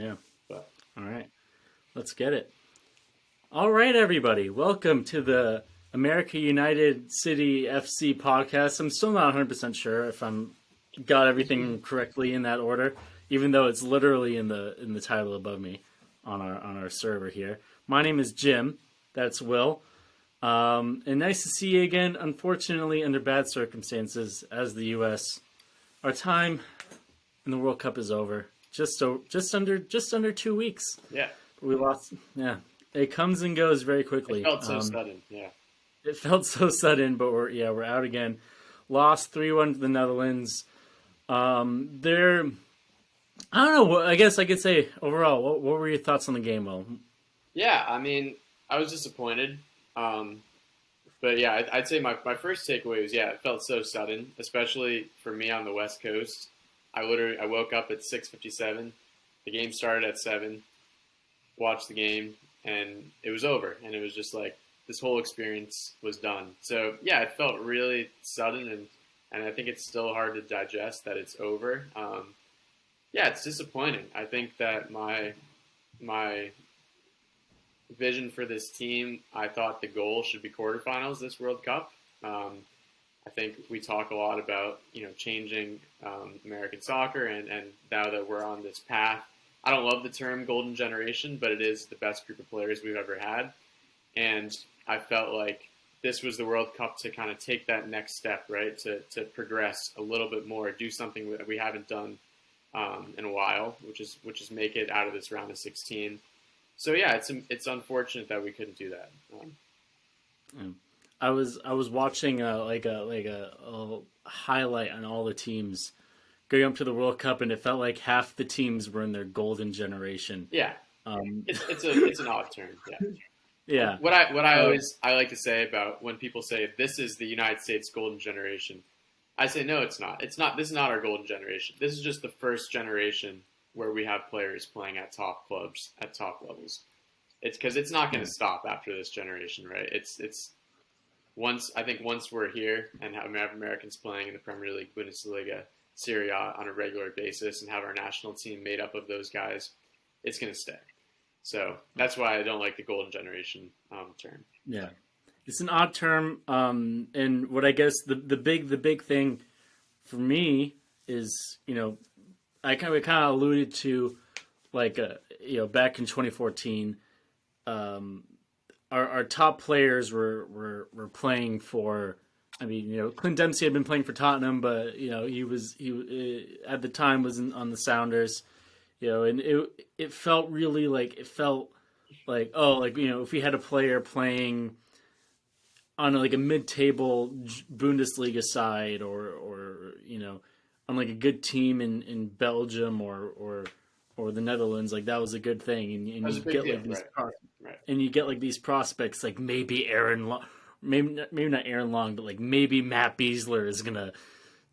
Yeah. But All right. Let's get it. All right, everybody. Welcome to the America United City FC podcast. I'm still not 100% sure if I'm got everything correctly in that order, even though it's literally in the title above me on our server here. My name is Jim. That's Will. And nice to see you again. Unfortunately, under bad circumstances, as the U.S., our time in the World Cup is over. Just under 2 weeks. yeah, We lost. Yeah, it comes and goes very it quickly. felt so sudden. Yeah. It felt so sudden, but we're out again. Lost 3-1 to the Netherlands. They're I don't know. I guess I could say overall, what were your thoughts on the game? Well, Yeah, I mean, I was disappointed. Um, but yeah, I'd say my first takeaway was, yeah, it felt so sudden, especially for me on the West Coast. I woke up at 6:57. The game started at 7. Watched the game, and it was over. And it was just like this whole experience was done. So yeah, it felt really sudden, and I think it's still hard to digest that it's over. Yeah, it's disappointing. I think that my vision for this team, I thought the goal should be quarterfinals this World Cup. I think we talk a lot about changing American soccer, and now that we're on this path, I don't love the term golden generation, but it is the best group of players we've ever had, and I felt like this was the World Cup to kind of take that next step, right? To progress a little bit more, do something that we haven't done in a while, which is make it out of this round of 16. So yeah, it's unfortunate that we couldn't do that. I was watching a highlight on all the teams going up to the World Cup, and it felt like half the teams were in their golden generation. Yeah, Um, it's an odd term. Yeah. yeah, What I like to say about when people say this is the United States golden generation, I say no, it's not. It's not. This is not our golden generation. This is just the first generation where we have players playing at top clubs at top levels. It's because it's not going yeah, to stop after this generation, right? It's once we're here and have Americans playing in the Premier League, Bundesliga, Serie A on a regular basis, and have our national team made up of those guys, it's going to stay. So that's why I don't like the golden generation term. yeah. It's an odd term, and what I guess the big thing for me is we kind of alluded to back in 2014, um, our top players were playing for. I mean, Clint Dempsey had been playing for Tottenham, but he at the time was on the Sounders, and it felt really like if we had a player playing on like a mid-table Bundesliga side, or on like a good team in Belgium or the Netherlands, like that was a good thing, That and was you a big get deal, like these right? Right. prospects like maybe Aaron Long, maybe not Aaron Long, but like maybe Matt Beasler is gonna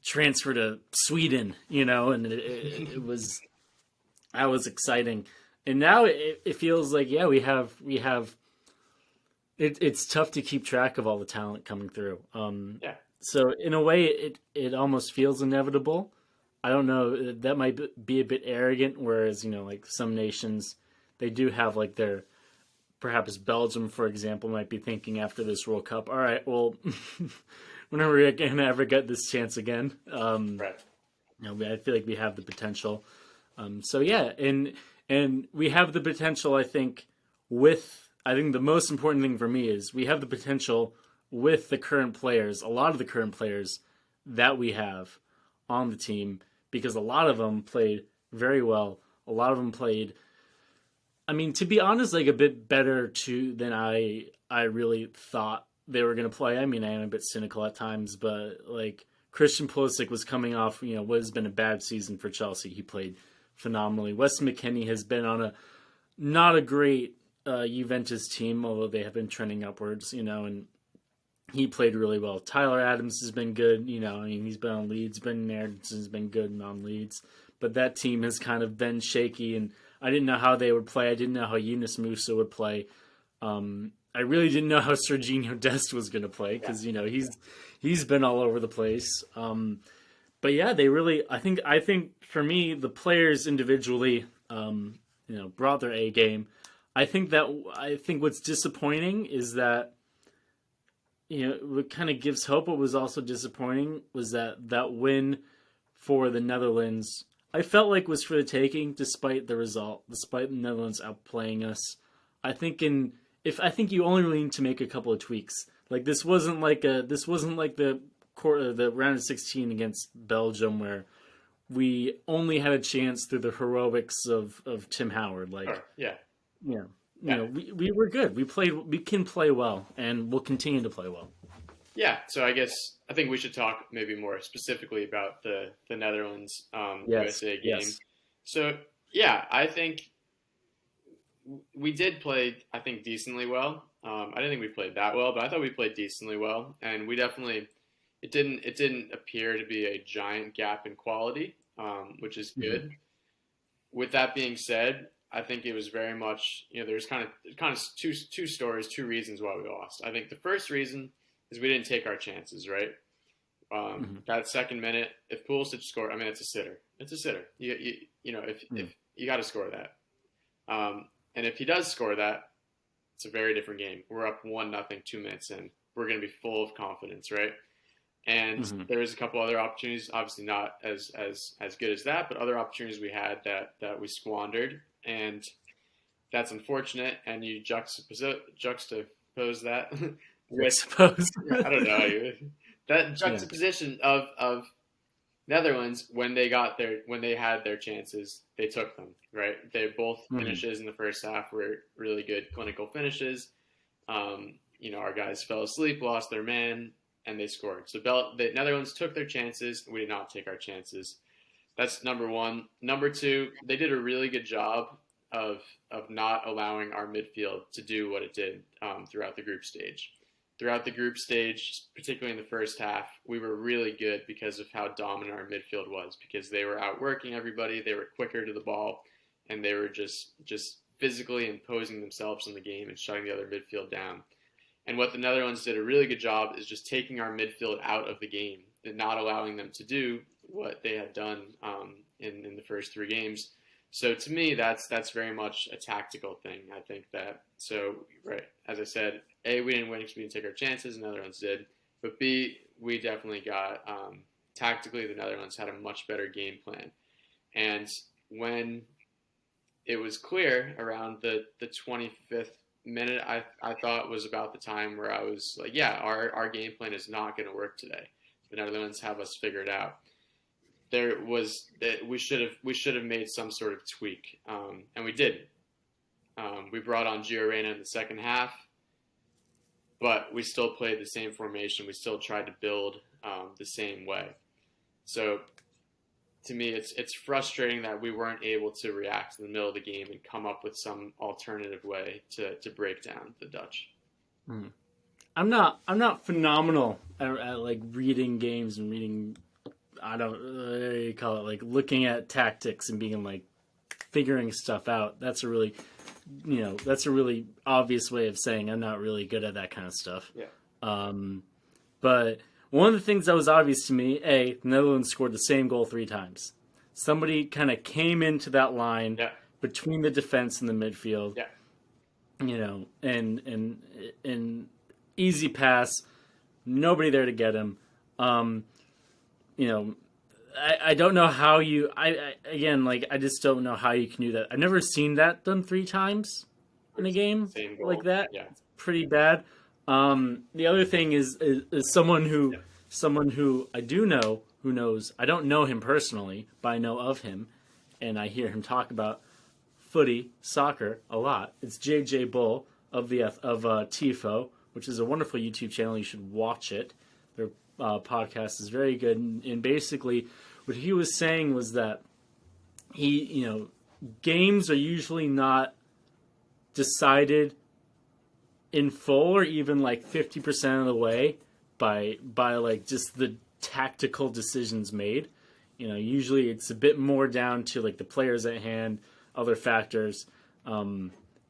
transfer to Sweden, and it was that was exciting, and now it feels like we have it's tough to keep track of all the talent coming through. Yeah. So in a way, it almost feels inevitable. I don't know. That might be a bit arrogant. Whereas like some nations, they do have like their perhaps Belgium, for example, might be thinking after this World Cup. All right, well, whenever we're gonna ever get this chance again, Right. I feel like we have the potential. So yeah, and we have the potential. I think the most important thing for me is we have the potential with the current players, a lot of the current players that we have on the team, because a lot of them played very well. A lot of them played, I mean, to be honest, like a bit better than I really thought they were going to play. I mean, I am a bit cynical at times, but like Christian Pulisic was coming off, what has been a bad season for Chelsea. He played phenomenally. Wes McKennie has been on a not a great Juventus team, although they have been trending upwards, and he played really well. Tyler Adams has been good, I mean, he's been on Leeds. Ben Anderson's been good on Leeds, but that team has kind of been shaky, and I didn't know how they would play. I didn't know how Yunus Musa would play. I really didn't know how Serginho Dest was going to play Yeah. because he's been all over the place. But yeah, they really. I think for me, the players individually brought their A game. I think what's disappointing is that what kind of gives hope. What was also disappointing was that win for the Netherlands, I felt like was for the taking, despite the result, despite the Netherlands outplaying us. I think you only really need to make a couple of tweaks. Like this wasn't like the round of 16 against Belgium where we only had a chance through the heroics of Tim Howard. Like, Sure. Yeah. yeah, Yeah. we were good. We can play well, and we'll continue to play well. Yeah. So I think we should talk maybe more specifically about the Netherlands Yes, USA game. yes. So yeah, I think we did play, I think, decently well. I didn't think we played that well, but I thought we played decently well, and we definitely it didn't appear to be a giant gap in quality, which is good. Mm-hmm. With that being said, I think it was very much there's kind of two stories, two reasons why we lost. I think the first reason is we didn't take our chances, right? Mm-hmm. That second minute, if Pulisic scored, I mean it's a sitter. It's a sitter. If you got to score that. And if he does score that, it's a very different game. We're up 1-0 2 minutes in. We're going to be full of confidence, right? And Mm-hmm. there was a couple other opportunities, obviously not as good as that, but other opportunities we had that we squandered, and that's unfortunate. And you juxtapose that I with suppose. I don't know that juxtaposition of Netherlands when they had their chances, they took them, right? They both Mm-hmm. finishes in the first half were really good clinical finishes. Our guys fell asleep, lost their man, and they scored. So the Netherlands took their chances. We did not take our chances. That's number one. Number two, they did a really good job of not allowing our midfield to do what it did throughout the group stage. Throughout the group stage, particularly in the first half, we were really good because of how dominant our midfield was, because they were outworking everybody, they were quicker to the ball, and they were just physically imposing themselves on the game and shutting the other midfield down. And what the Netherlands did a really good job is just taking our midfield out of the game and not allowing them to do what they had done in the first three games. So to me, that's very much a tactical thing. I think that right, as I said, A, we didn't win because we didn't take our chances, and the Netherlands did. But B, we definitely got tactically, the Netherlands had a much better game plan. And when it was clear around the 25th minute, I thought was about the time where I was like, yeah, our game plan is not going to work today. The Netherlands have us figured out. We should have made some sort of tweak, and we did. We brought on Gio Reyna in the second half, but we still played the same formation. We still tried to build the same way. So to me, it's frustrating that we weren't able to react in the middle of the game and come up with some alternative way to break down the Dutch. Mm. I'm not phenomenal at like reading games and reading. I don't what do you call it, like looking at tactics and being like figuring stuff out. That's a really obvious way of saying I'm not really good at that kind of stuff. Yeah. But one of the things that was obvious to me, the Netherlands scored the same goal 3 times. Somebody kind of came into that line between the defense and the midfield. Yeah. And easy pass, nobody there to get him. I don't know how you. I just don't know how you can do that. I've never seen that done 3 times in a game like that. Yeah. It's pretty bad. The other thing is someone who I do know, who knows. I don't know him personally, but I know of him, and I hear him talk about soccer a lot. It's JJ Bull of Tifo, which is a wonderful YouTube channel. You should watch it. Their podcast is very good, and basically, what he was saying was that games are usually not decided in full or even like 50% of the way by like just the tactical decisions made. Usually it's a bit more down to like the players at hand, other factors. But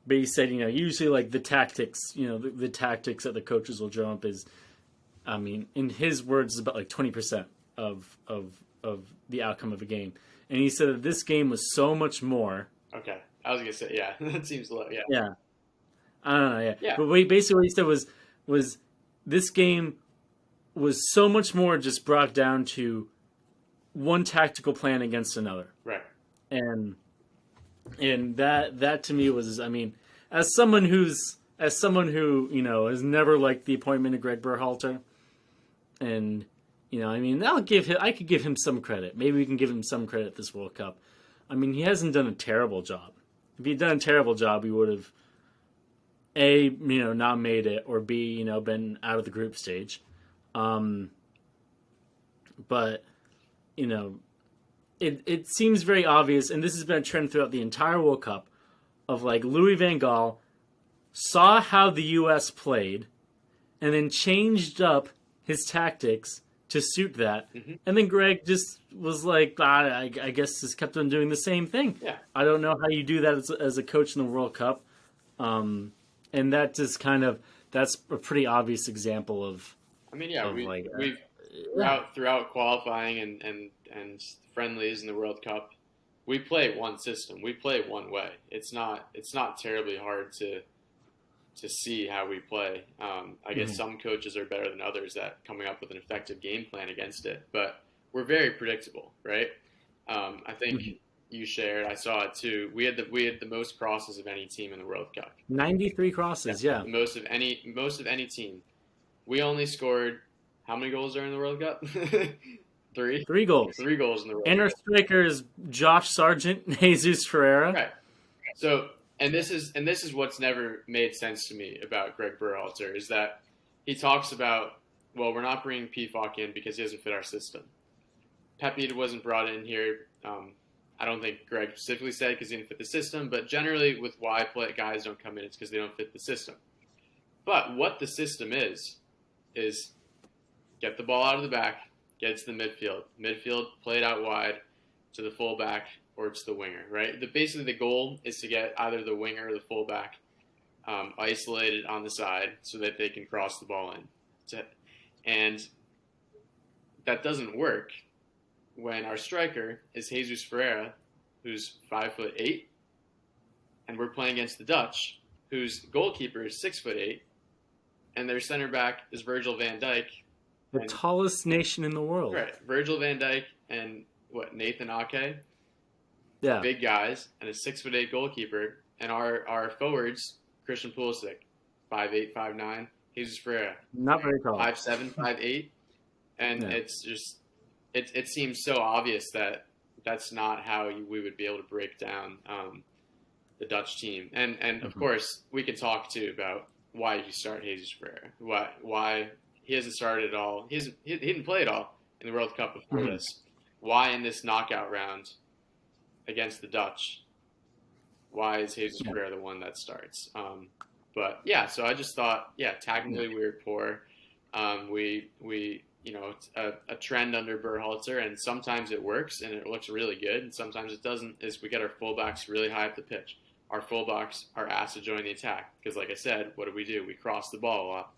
he said, usually like the tactics, the tactics that the coaches will drum up is, in his words, is about like 20% of the outcome of a game. And he said that this game was so much more. Okay. I was gonna say, yeah, that seems low. Yeah, Yeah, I don't know. Yeah, yeah, but basically what he said was this game was so much more just brought down to one tactical plan against another, right. and that to me was, I mean, as someone who has never liked the appointment of Greg Berhalter, and I mean, I could give him some credit. Maybe we can give him some credit this World Cup. I mean, he hasn't done a terrible job. If he'd done a terrible job, he would have not made it, or B, been out of the group stage. Um, but you know, it seems very obvious, and this has been a trend throughout the entire World Cup, of like Louis Van Gaal saw how the U.S. played, and then changed up his tactics to suit that. Hmm. And then Greg just was like, I guess just kept on doing the same thing. Yeah, I don't know how you do that as a coach in the World Cup. And that just that's a pretty obvious example of, I mean, yeah, we've yeah. throughout qualifying and friendlies in the World Cup, we play one system. We play one way. It's not terribly hard to see how we play. I guess some coaches are better than others at coming up with an effective game plan against it, but we're very predictable, right? I think Mhm. you shared. I saw it too. We had the most crosses of any team in the World Cup. 93 Yeah, crosses, yeah. the most of any team. We only scored how many goals are in the World Cup? Three. 3 goals. 3 goals in the World And our Cup. striker is Josh Sargent, Jesus Ferreira. Right. So, and this is what's never made sense to me about Greg Berhalter is that he talks about, well, we're not bringing PFOC in because he doesn't fit our system. Pepe wasn't brought in here. I don't think Greg specifically said because he didn't fit the system, but generally with why guys don't come in, it's because they don't fit the system. But what the system is get the ball out of the back, get it to the midfield. Midfield, play it out wide to the fullback or to the winger, right? Basically, the goal is to get either the winger or the fullback isolated on the side so that they can cross the ball in. And that doesn't work when our striker is Jesus Ferreira, who's 5'8", and we're playing against the Dutch, whose goalkeeper is 6'8", and their center back is Virgil van Dijk. The And, tallest nation in the world. right, Virgil van Dijk and Nathan Ake, Yeah. big guys, and a 6'8" goalkeeper, and our forwards, Christian Pulisic, 5'8", 5'9", Jesus Ferreira, Not very tall. 5'7", 5'8", and Yeah. it's just it seems so obvious that that's not how we would be able to break down the Dutch team. And of course, we can talk too about why you start Jesus Ferreira, why he hasn't started at all. He didn't play at all in the World Cup before this. Why in this knockout round against the Dutch? Why is Jesus Ferreira the one that starts? But yeah, so I just thought, yeah, technically we were poor. We it's a trend under Berhalter, and sometimes it works and it looks really good, and sometimes it doesn't. Is we get our fullbacks really high up the pitch. Our fullbacks are asked to join the attack because, like I said, what do? We cross the ball a lot,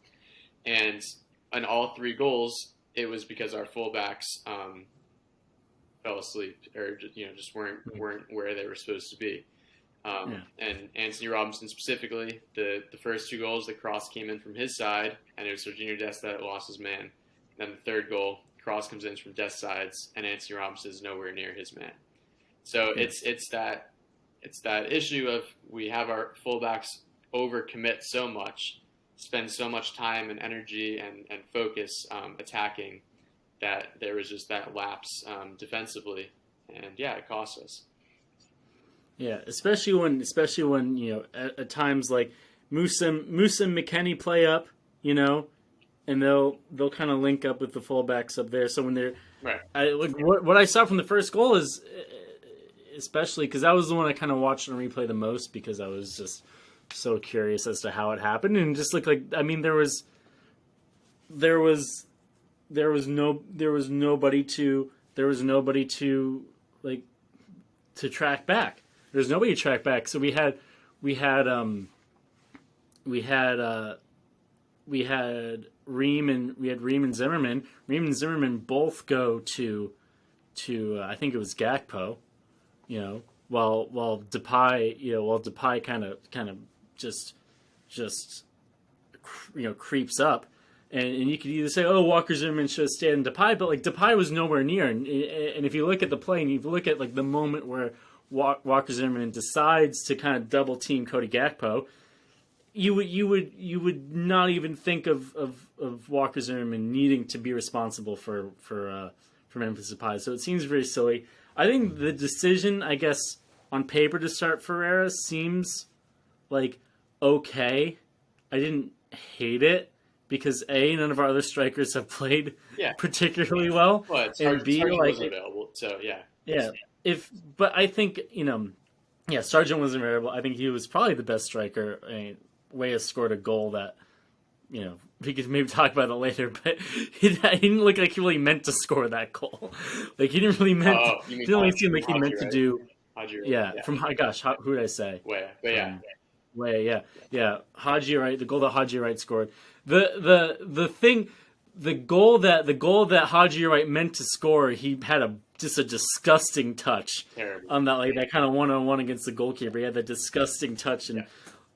and in all 3 goals, it was because our fullbacks fell asleep or just weren't where they were supposed to be. And Anthony Robinson specifically, the first 2 goals, the cross came in from his side, and it was Serginho Dest that lost his man. Then the 3rd goal, cross comes in from Dest's sides, and Anthony Robinson is nowhere near his man. So it's that issue of we have our fullbacks overcommit so much, spend so much time and energy and focus attacking, that there was just that lapse defensively, and yeah, it cost us. Yeah, especially when at times like Musa and McKennie play up, and they'll kind of link up with the fullbacks up there. So when they're Right. what I saw from the first goal is, especially because that was the one I kind of watched on replay the most because I was just so curious as to how it happened, and it just looked like, I mean, there was nobody to like to track back. There's nobody to track back. So we had Ream and Zimmerman. Ream and Zimmerman both go to I think it was Gakpo, while Depay kind of just just creeps up, and you could either say, oh, Walker Zimmerman should have stayed in Depay, but like Depay was nowhere near, and if you look at the play and you look at like the moment where Walker Zimmerman decides to kind of double team Cody Gakpo, you would not even think of Walker Zimmerman needing to be responsible for Memphis Depay. So it seems very silly. I think the decision, I guess, on paper to start Ferreira seems like okay. I didn't hate it because A, none of our other strikers have played particularly well, and B, like wasn't available. So yeah. But I think Sargent wasn't available. I think he was probably the best striker. I mean, Weah scored a goal that we could maybe talk about it later, but he didn't look like he really meant to score that goal. Like he didn't really meant. It didn't really seem like he meant to do. From gosh, who did I say? Weah, but yeah. Haji Wright, the goal that Haji Wright scored. The goal that Haji Wright meant to score, he had just a disgusting touch. Terrible. On that kind of 1-on-1 against the goalkeeper. He had that disgusting touch and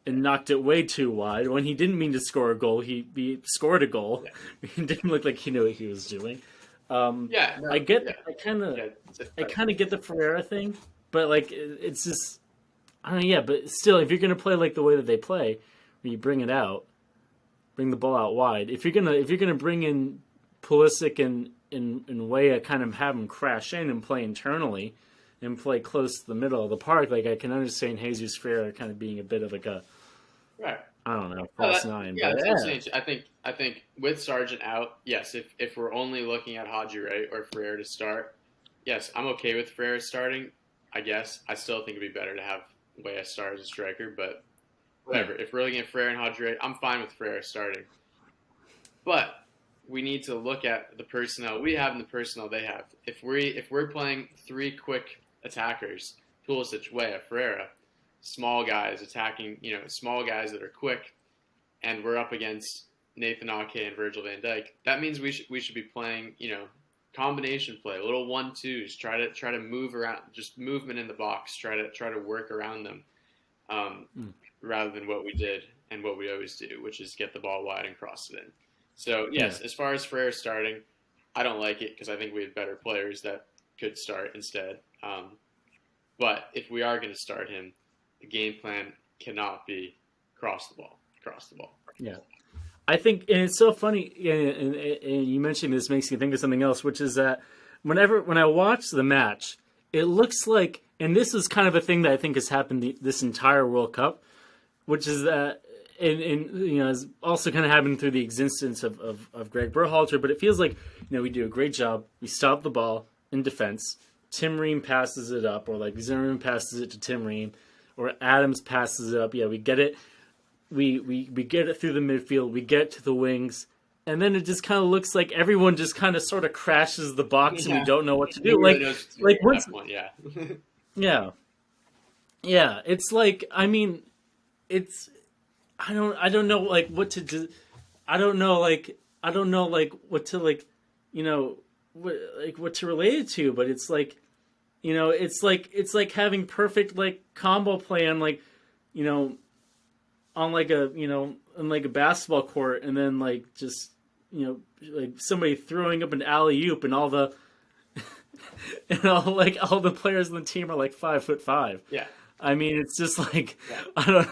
knocked it way too wide. When he didn't mean to score a goal, he scored a goal. Yeah. He didn't look like he knew what he was doing. I kind of get the Ferreira thing, but like it's just I don't know. Yeah, but still, if you're gonna play like the way that they play, where you bring the ball out wide. If you're gonna bring in Pulisic and Weah, kind of have them crash in and play internally, and play close to the middle of the park, like I can understand Jesus Ferreira kind of being a bit of like a I don't know, false nine. Yeah, I think with Sargent out, yes, if we're only looking at Haji Wright or Ferreira to start, yes, I'm okay with Ferreira starting. I guess I still think it'd be better to have Weah start as a striker, but whatever. If we're looking at Ferreira and Haji Wright, I'm fine with Ferreira starting. But we need to look at the personnel we have and the personnel they have. If we're playing three quick attackers, Pulisic, Weah, Ferreira, small guys attacking, small guys that are quick, and we're up against Nathan Ake and Virgil van Dijk, that means we should be playing, combination play, little 1-2s, try to move around, just movement in the box, try to work around them, rather than what we did and what we always do, which is get the ball wide and cross it in. So yes, as far as Ferreira starting, I don't like it because I think we have better players that could start instead. But if we are going to start him, the game plan cannot be cross the ball. Yeah. I think, and it's so funny, and you mentioning this makes me think of something else, which is that when I watch the match, it looks like, and this is kind of a thing that I think has happened this entire World Cup, which is that, and has also kind of happened through the existence of Gregg Berhalter, but it feels like, we do a great job. We stop the ball in defense. Tim Ream passes it up, or like Zimmerman passes it to Tim Ream, or Adams passes it up. Yeah, we get it. We get it through the midfield. We get to the wings, and then it just kind of looks like everyone just kind of sort of crashes the box, and we don't know what to do. Like once, yeah. It's like, I mean, it's I don't know like what to do. I don't know like what to like, what to relate it to. But it's like, it's like having perfect like combo play on like, on like a on like a basketball court, and then like just like somebody throwing up an alley oop, and all the and all the players on the team are like 5'5". Yeah, I mean it's just like I don't.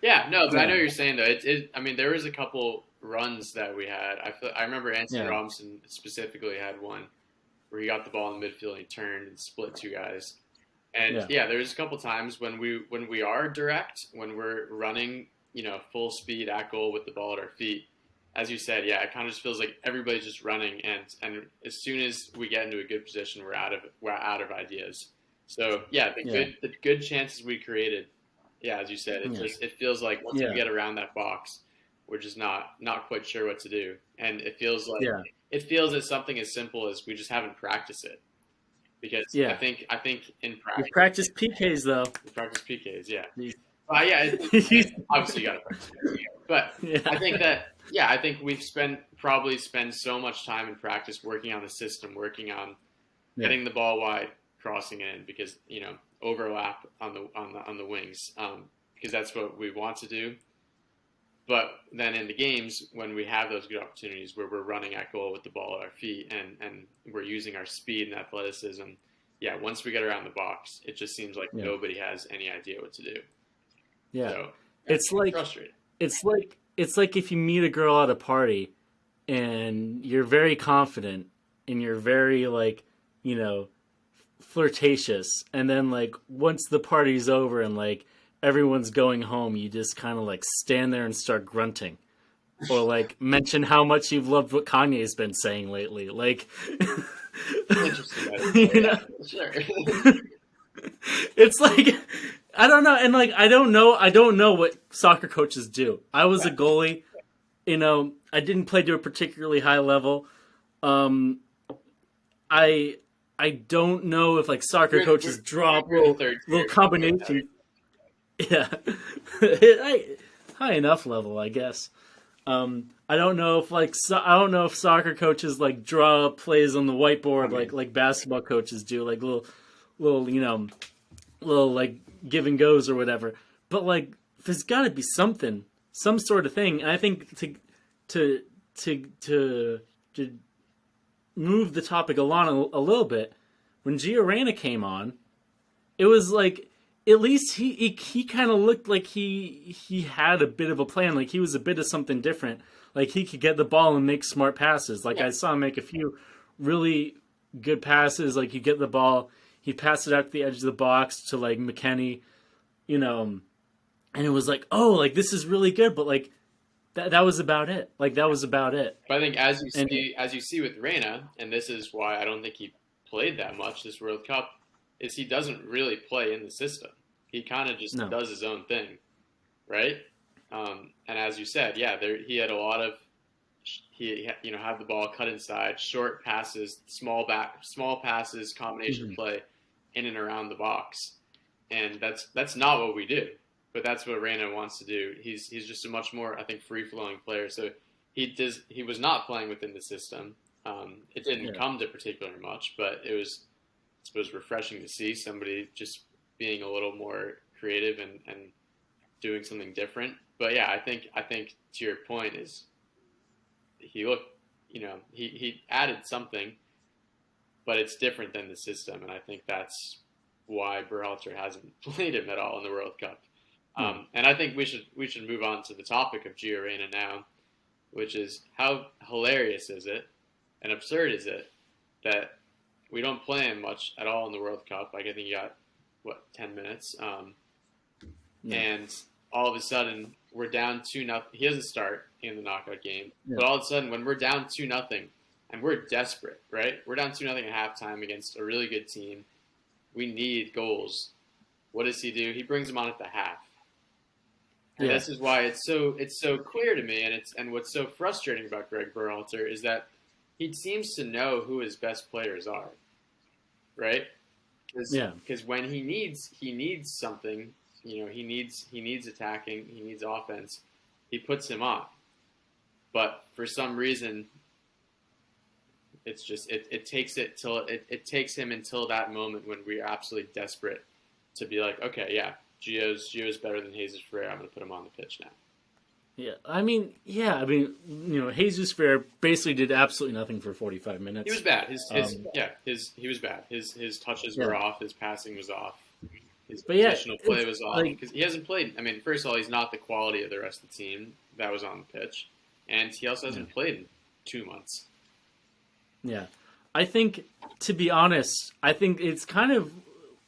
Yeah, no, but I know what you're saying though. I mean, there was a couple runs that we had. I remember Anthony Robinson specifically had one where he got the ball in the midfield and he turned and split two guys. And there's a couple times when we are direct, when we're running, full speed at goal with the ball at our feet. As you said, it kind of just feels like everybody's just running, and as soon as we get into a good position, we're out of ideas. So the good chances we created, as you said, it feels like once we get around that box, we're just not quite sure what to do, and it feels like it feels as something as simple as we just haven't practiced it. Because I think in practice, we practice PKs though. We practice PKs, obviously you got to practice. But I think we've probably spent so much time in practice working on the system, working on getting the ball wide, crossing in, because overlap on the wings, because that's what we want to do. But then in the games, when we have those good opportunities where we're running at goal with the ball at our feet and we're using our speed and athleticism, yeah, once we get around the box, it just seems like nobody has any idea what to do. Yeah. So it's like frustrating. It's like if you meet a girl at a party and you're very confident and you're very like, you know, flirtatious, and then like once the party's over and like everyone's going home, you just kind of like stand there and start grunting, or like mention how much you've loved what Kanye's been saying lately. Like, Interesting. you know, Sure. it's like I don't know, and like I don't know what soccer coaches do. I was a goalie, you know. I didn't play to a particularly high level. I don't know if like soccer coaches drop little combinations. Yeah, high enough level, I guess. I don't know if I don't know if soccer coaches like draw plays on the whiteboard like basketball coaches do, like little you know, little like give and goes or whatever. But like there's got to be something, some sort of thing. And I think to move the topic along a little bit, when Gio Reyna came on, it was like at least he kind of looked like he had a bit of a plan, like he was a bit of something different, like he could get the ball and make smart passes. Like I saw him make a few really good passes. Like you get the ball, he'd pass it out to the edge of the box to like McKennie, you know, and it was like, oh, like this is really good, but like that was about it. Like that was about it. But I think as you see with Reyna, and this is why I don't think he played that much this World Cup, is he doesn't really play in the system. He kind of just does his own thing, right? And as you said, he had a lot of have the ball cut inside, short passes, small passes, combination play in and around the box, and that's not what we do. But that's what Reyna wants to do. He's just a much more, I think, free flowing player. So he was not playing within the system. It didn't come to particularly much, but it was, I suppose, refreshing to see somebody just being a little more creative and doing something different. But yeah, I think to your point is he looked, he added something, but it's different than the system, and I think that's why Berhalter hasn't played him at all in the World Cup. And I think we should move on to the topic of Gio Reyna now, which is how hilarious is it and absurd is it that we don't play him much at all in the World Cup. Like I think he got 10 minutes, and all of a sudden we're down 2-0. He doesn't start in the knockout game, but all of a sudden when we're down 2-0 and we're desperate, right? We're down 2-0 at halftime against a really good team. We need goals. What does he do? He brings them on at the half. And this is why it's so clear to me, and what's so frustrating about Gregg Berhalter is that he seems to know who his best players are, right? Because when he needs something, he needs attacking, he needs offense, he puts him on. But for some reason, it's just it takes him until that moment when we're absolutely desperate to be like, okay, yeah, Gio's better than Jesus Ferreira. I'm going to put him on the pitch now. Jesus Ferreira basically did absolutely nothing for 45 minutes. He was bad. He was bad. His touches were off. His passing was off. His positional play was off because he hasn't played. I mean, first of all, he's not the quality of the rest of the team that was on the pitch, and he also hasn't played in 2 months. Yeah, I think, to be honest, I think it's kind of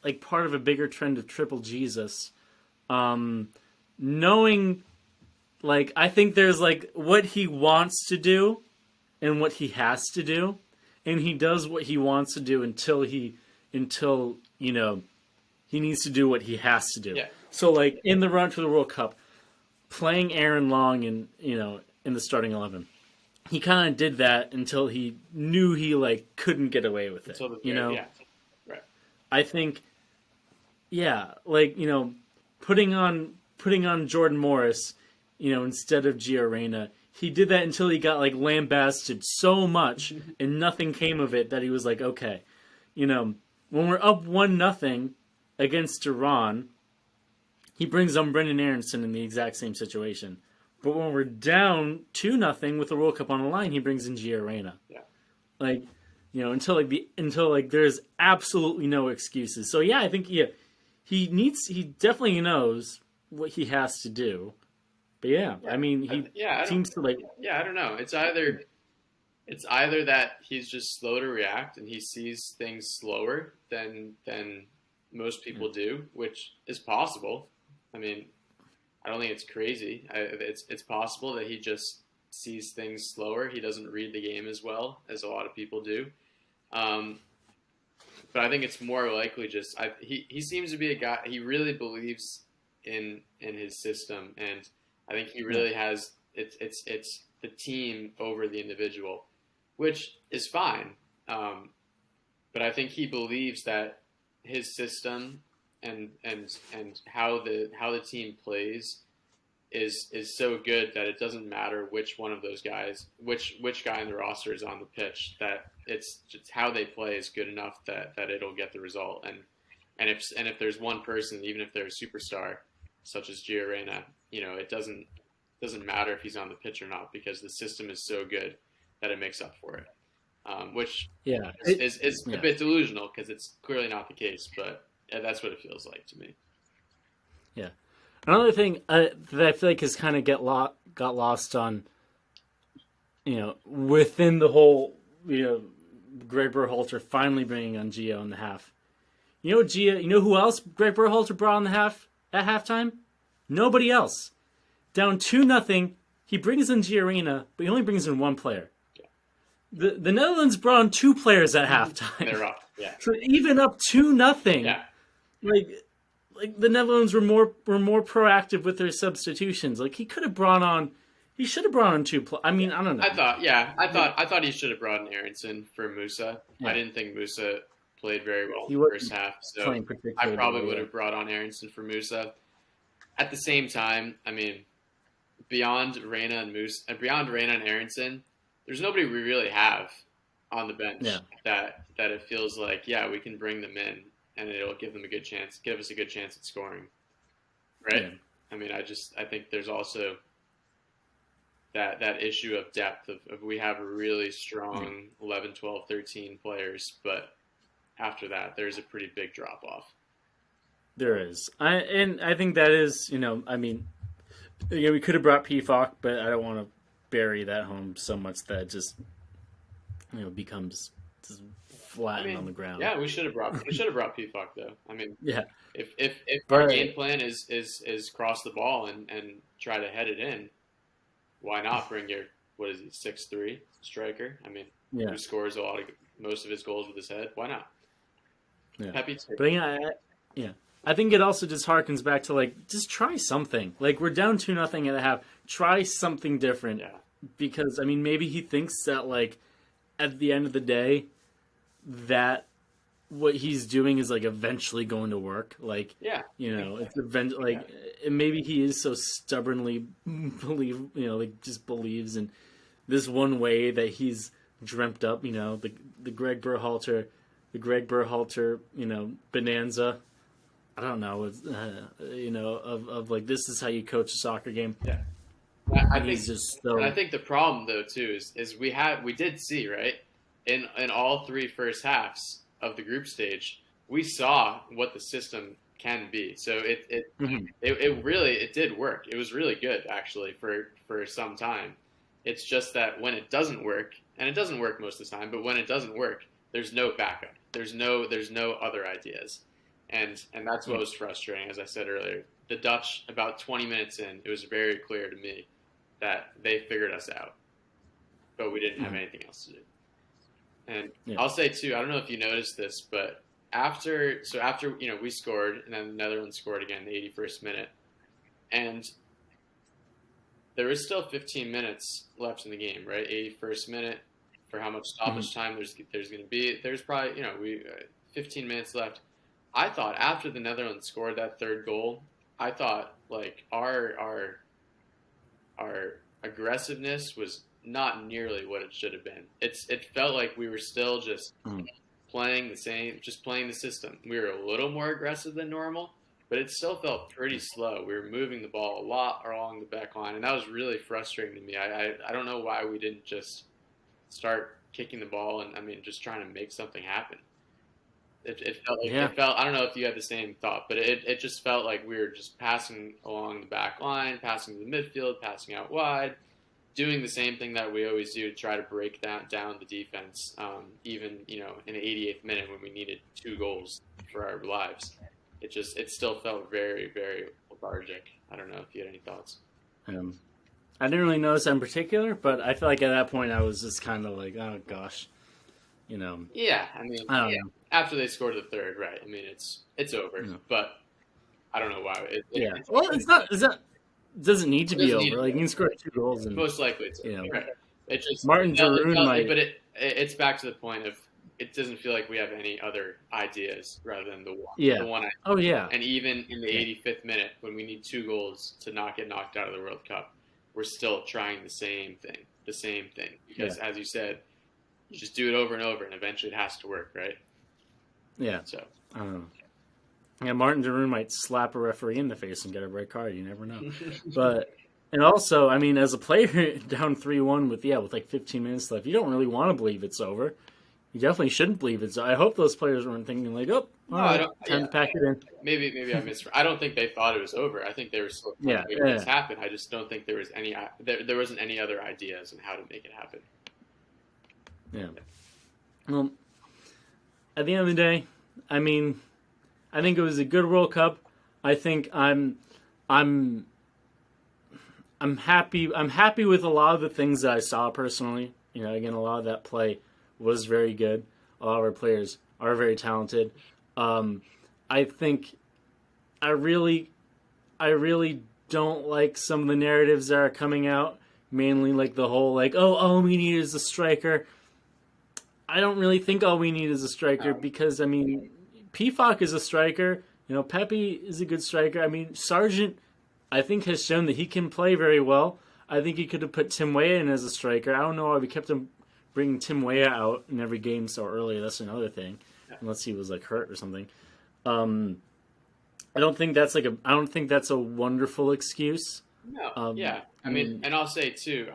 like part of a bigger trend of Triple Jesus. Knowing, like, I think there's like what he wants to do and what he has to do, and he does what he wants to do until he needs to do what he has to do. Yeah. So like in the run to the World Cup, playing Aaron Long in the starting 11. He kind of did that until he knew he like couldn't get away with it. Yeah. Right. I think, putting on Jordan Morris, instead of Gio Reyna, he did that until he got like lambasted so much and nothing came of it that he was like, okay, when we're up 1-0, against Iran, he brings on Brendan Aronson in the exact same situation. But when we're down 2-0 with the World Cup on the line, he brings in Gio Reyna. Yeah. Like, until there's absolutely no excuses. So yeah, I think he definitely knows what he has to do. But yeah, I mean, I seems to like. Yeah, I don't know. It's either that he's just slow to react and he sees things slower than most people do, which is possible. I mean, I don't think it's crazy. It's possible that he just sees things slower. He doesn't read the game as well as a lot of people do. Um, but I think it's more likely just he seems to be a guy. He really believes in his system, and I think he really has it's the team over the individual, which is fine. But I think he believes that his system and how the team plays is so good that it doesn't matter which one of those guys, which guy in the roster is on the pitch. That it's just how they play is good enough that it'll get the result. And if there's one person, even if they're a superstar, such as Gio Reyna, it doesn't matter if he's on the pitch or not because the system is so good that it makes up for it. Which is a bit delusional because it's clearly not the case, but that's what it feels like to me. Yeah. Another thing that I feel like has kind of got lost on, within the whole, Gregg Berhalter finally bringing on Gio in the half. You know who else Gregg Berhalter brought on the half at halftime? Nobody else. Down 2-0, he brings in Gio Reyna, but he only brings in one player. The Netherlands brought on two players at halftime. They're up, yeah. So even up 2-0, yeah. Like the Netherlands were more proactive with their substitutions. Like he should have brought on two. I mean, I don't know. I thought he should have brought in Aronson for Musa. Yeah. I didn't think Musa played very well in the first half, so I probably would have brought on Aronson for Musa. At the same time, I mean, beyond Reyna and Aronson, there's nobody we really have on the bench that it feels like, we can bring them in and it'll give us a good chance at scoring. Right? Yeah. I mean, I think there's also that issue of depth of we have a really strong 11, 12, 13 players, but after that, there's a pretty big drop off. There is. I think that is, I mean, we could have brought PFOC, but I don't want to bury that home so much that it just, becomes just flattened on the ground. Yeah, we should have brought PFOC though. I mean, if our our game plan is cross the ball and try to head it in, why not bring your 6'3" striker? I mean, who scores most of his goals with his head? Why not? Yeah. Happy to. But I think it also just harkens back to just try something. Like we're down 2-0 at a half. Try something different. Yeah. Because I mean, maybe he thinks that at the end of the day, that what he's doing is eventually going to work. It's maybe he is so stubbornly just believes in this one way that he's dreamt up. The Gregg Berhalter, bonanza. I don't know. It's, of this is how you coach a soccer game. Yeah. I think the problem though too is we did see, right, in all three first halves of the group stage, we saw what the system can be. So it really did work. It was really good actually for some time. It's just that when it doesn't work, and it doesn't work most of the time, but when it doesn't work, there's no backup. There's no other ideas. And that's what was frustrating. As I said earlier, the Dutch, about 20 minutes in, it was very clear to me that they figured us out, but we didn't have anything else to do. And I'll say too, I don't know if you noticed this, but after we scored, and then the Netherlands scored again in the 81st minute, and there was still 15 minutes left in the game, right? 81st minute, for how much stoppage time there's going to be. There's probably 15 minutes left. I thought after the Netherlands scored that third goal, I thought our aggressiveness was not nearly what it should have been. It felt like we were still just playing the system. We were a little more aggressive than normal, but it still felt pretty slow. We were moving the ball a lot along the back line, and that was really frustrating to me. I don't know why we didn't just start kicking the ball and, I mean, just trying to make something happen. It felt, I don't know if you had the same thought, but it just felt like we were just passing along the back line, passing to the midfield, passing out wide, doing the same thing that we always do to try to break down the defense, even, in the 88th minute when we needed 2 goals for our lives. It still felt very, very lethargic. I don't know if you had any thoughts. I didn't really notice that in particular, but I feel like at that point I was just kind of like, oh gosh, Yeah, I mean, I don't know. after they scored the third, right? I mean, it's over, but I don't know why. Well, it's not. Doesn't need to be over. Like, to you can score 2 goals, and most likely it's over. Right. It just Martin Giroud might. but it's back to the point of it doesn't feel like we have any other ideas rather than the one. Yeah. The one. Oh yeah. And even in the 85th minute, when we need 2 goals to not get knocked out of the World Cup, we're still trying the same thing. Because, as you said, you just do it over and over, and eventually it has to work, right? Yeah. So I don't know. Yeah, Martin Giroud might slap a referee in the face and get a red card. You never know. And also, I mean, as a player down 3-1 with like 15 minutes left, you don't really want to believe it's over. You definitely shouldn't believe it's over. I hope those players weren't thinking like, oh, all right, time to pack it in. Maybe I missed. I don't think they thought it was over. I think they were still trying to make this happen. I just don't think there was there wasn't any other ideas on how to make it happen. Yeah. Well, at the end of the day, I mean, I think it was a good World Cup. I think I'm happy. I'm happy with a lot of the things that I saw personally. Again, a lot of that play was very good. A lot of our players are very talented. I think I really don't like some of the narratives that are coming out. Mainly like the whole all we need is a striker. I don't really think all we need is a striker because, I mean, Pifak is a striker. Pepe is a good striker. I mean, Sargent, I think, has shown that he can play very well. I think he could have put Tim Weah in as a striker. I don't know why we kept him bringing Tim Weah out in every game so early. That's another thing, unless he was like hurt or something. I don't think that's a wonderful excuse. No, yeah. I mean, and I'll say too,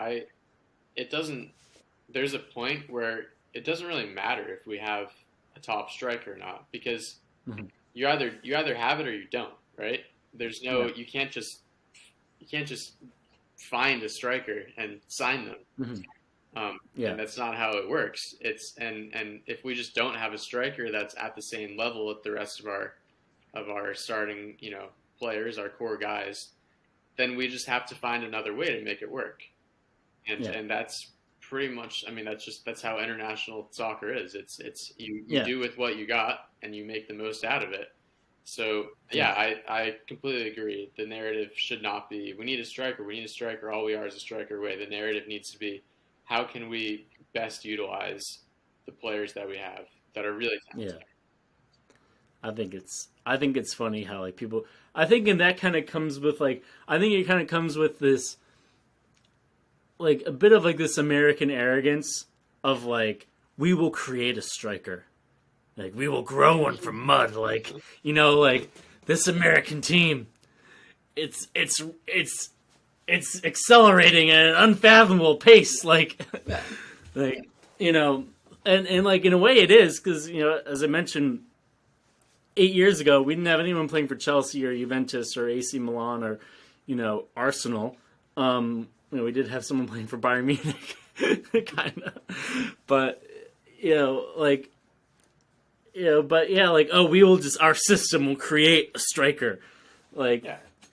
there's a point where it doesn't really matter if we have a top striker or not, because you either have it or you don't, right? There's no you can't just find a striker and sign them. And that's not how it works. And if we just don't have a striker that's at the same level with the rest of our starting, players, our core guys, then we just have to find another way to make it work. And that's pretty much, I mean, that's how international soccer is. It's you do with what you got and you make the most out of it. So I completely agree. The narrative should not be, we need a striker, all we are is a striker away. The narrative needs to be, how can we best utilize the players that we have that are really talented? Yeah. I think it's funny how people, I think it kind of comes with this a bit of this American arrogance of we will create a striker. We will grow one from mud. This American team, it's accelerating at an unfathomable pace. And in a way it is, because, as I mentioned, 8 years ago, we didn't have anyone playing for Chelsea or Juventus or AC Milan or, Arsenal. We did have someone playing for Bayern Munich, kind of. But, our system will create a striker.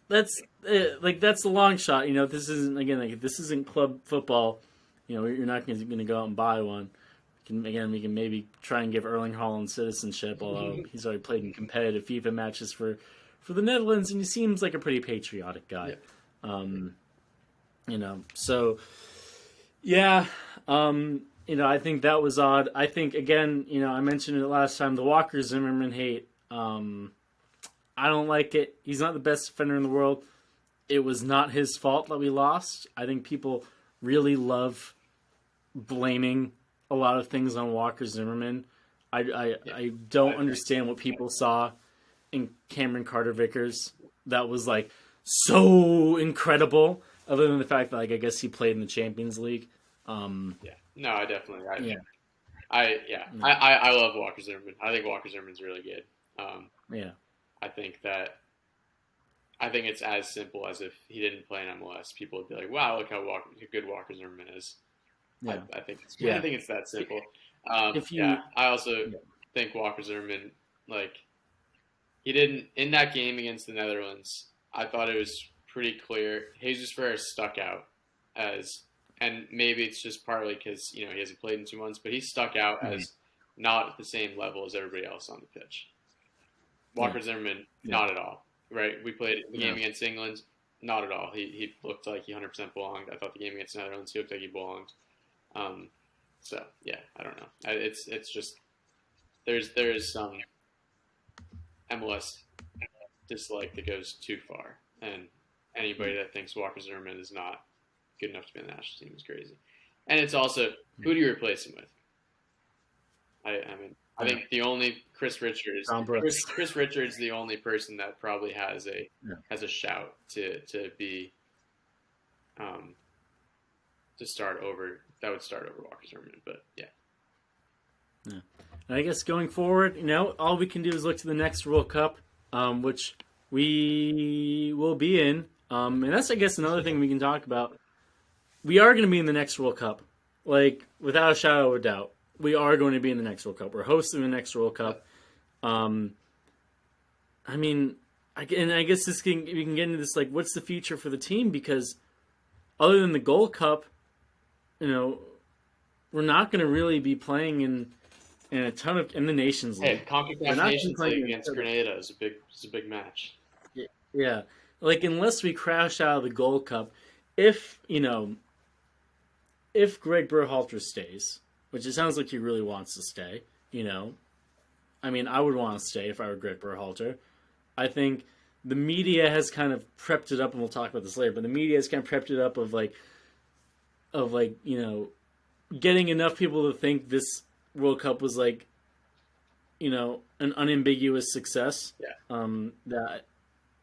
That's the long shot. This isn't club football. You're not going to go out and buy one. We can maybe try and give Erling Haaland citizenship, although he's already played in competitive FIFA matches for the Netherlands, and he seems like a pretty patriotic guy. Yeah. I think that was odd. I think, again, I mentioned it last time, the Walker Zimmerman hate. I don't like it. He's not the best defender in the world. It was not his fault that we lost. I think people really love blaming a lot of things on Walker Zimmerman. I don't I think understand what people saw in Cameron Carter Vickers that was like so incredible. Other than the fact that like I guess he played in the Champions League. yeah. No, I definitely. Yeah, I, yeah, I love Walker Zimmerman. I think Walker Zimmerman's really good. Um, yeah, I think that I think it's as simple as if he didn't play in MLS, people would be like, "Wow, look how good Walker Zimmerman is." yeah, I think it's I yeah. think it's that simple. If you, Yeah, I also yeah, think Walker Zimmerman, like, he didn't in that game against the Netherlands. I thought it was pretty clear Jesus Ferreira stuck out as, and maybe it's just partly because he hasn't played in 2 months, but he stuck out mhm, as not at the same level as everybody else on the pitch. yeah, Walker Zimmerman, yeah, not at all. Right? We played the game no, against England, not at all. He looked like he 100% belonged. I thought the game against the Netherlands, he looked like he belonged. Um, so yeah, I don't know. It's just there's some MLS dislike that goes too far, and mm, anybody that thinks Walker Zimmerman is not good enough to be on the national team is crazy. And it's also, who do you replace him with? I mean, I yeah. think the only Tom Brooks. Chris Richards, the only person that probably Yeah, has a shout to be um, to start over, that would start over Walker Zimmerman. But yeah, yeah. And I guess going forward, all we can do is look to the next World Cup, which we will be in. And that's, I guess, another thing we can talk about. We are going to be in the next World Cup, like without a shadow of a doubt. We are going to be in the next World Cup. We're hosting the next World Cup. Um, I mean, and I guess we can get into this like, what's the future for the team? Because other than the Gold Cup, you know, we're not going to really be playing in a ton of in the Nations hey, League. We're CONCACAF not going to be Nations playing League in against Grenada is a big match. yeah, like unless we crash out of the Gold Cup, if if Greg Berhalter stays, which it sounds like he really wants to stay, I mean, I would want to stay if I were Greg Berhalter. I think the media has kind of prepped it up, and we'll talk about this later. But the media has kind of prepped it up of like getting enough people to think this World Cup was like an unambiguous success. Yeah, That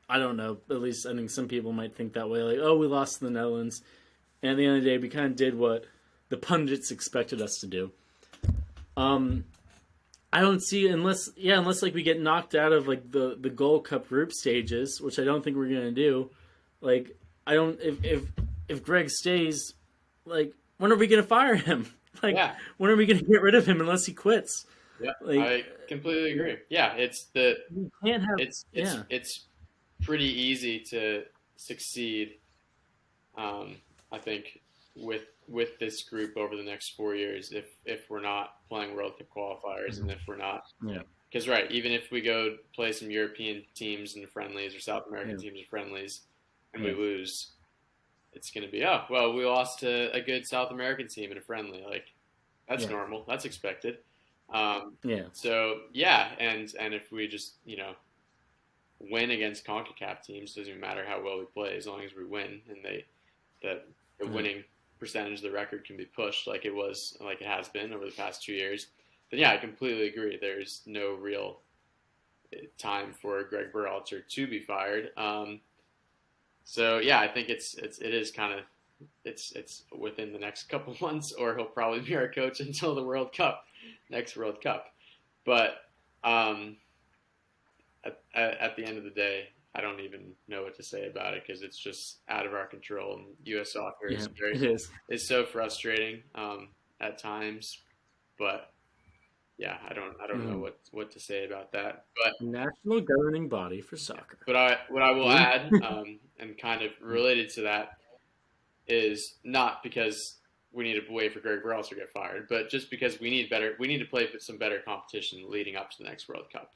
I don't know. At least I think some people might think that way. Like, oh, we lost to the Netherlands, and at the end of the day, we kind of did what the pundits expected us to do. Um, I don't see unless like we get knocked out of like the Gold Cup group stages, which I don't think we're gonna do. Like I don't if Greg stays, like when are we gonna fire him? Like yeah, when are we gonna get rid of him unless he quits? yeah. Like I completely agree. Yeah, we can't have it's pretty easy to succeed. I think with this group over the next 4 years, if we're not playing World Cup qualifiers, and if we're not, yeah because right, even if we go play some European teams in the friendlies or South American yeah teams in friendlies, and we yeah lose, it's going to be, oh well, we lost to a good South American team in a friendly. Like, that's yeah normal, that's expected. Um, yeah so yeah, and if we just win against CONCACAF teams, doesn't even matter how well we play, as long as we win, and the yeah winning percentage of the record can be pushed like it has been over the past 2 years, then yeah, I completely agree. There's no real time for Greg Berhalter to be fired. So yeah, I think it is kind of it's within the next couple months, or he'll probably be our coach until the next World Cup. But at the end of the day, I don't even know what to say about it because it's just out of our control. And U.S. soccer yeah it is. is so frustrating at times. But yeah, I don't know Mhm. what to say about that. But National governing body for soccer. what I will Yeah. add, and kind of related to that, is not because we need to wait for Greg Berhalter to get fired, but just because we need to play some better competition leading up to the next World Cup.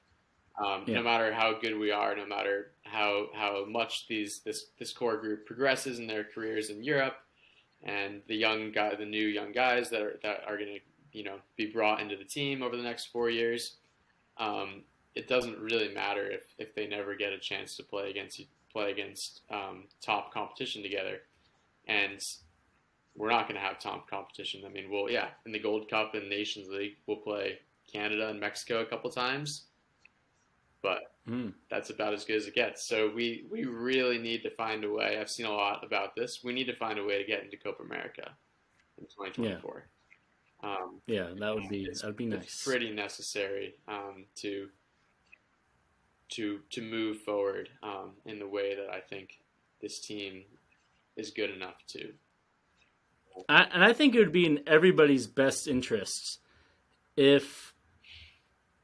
Yeah. No matter how good we are, no matter how much this core group progresses in their careers in Europe, and the new young guys that are going to be brought into the team over the next 4 years, it doesn't really matter if they never get a chance to play against top competition together, and we're not going to have top competition. I mean, in the Gold Cup and Nations League, we'll play Canada and Mexico a couple times, but Mm. that's about as good as it gets. So we really need to find a way. I've seen a lot about this. We need to find a way to get into Copa America in Yeah. 2024. Um, Yeah, that would be it's nice. pretty necessary to move forward in the way that I think this team is good enough to. And I think it would be in everybody's best interests if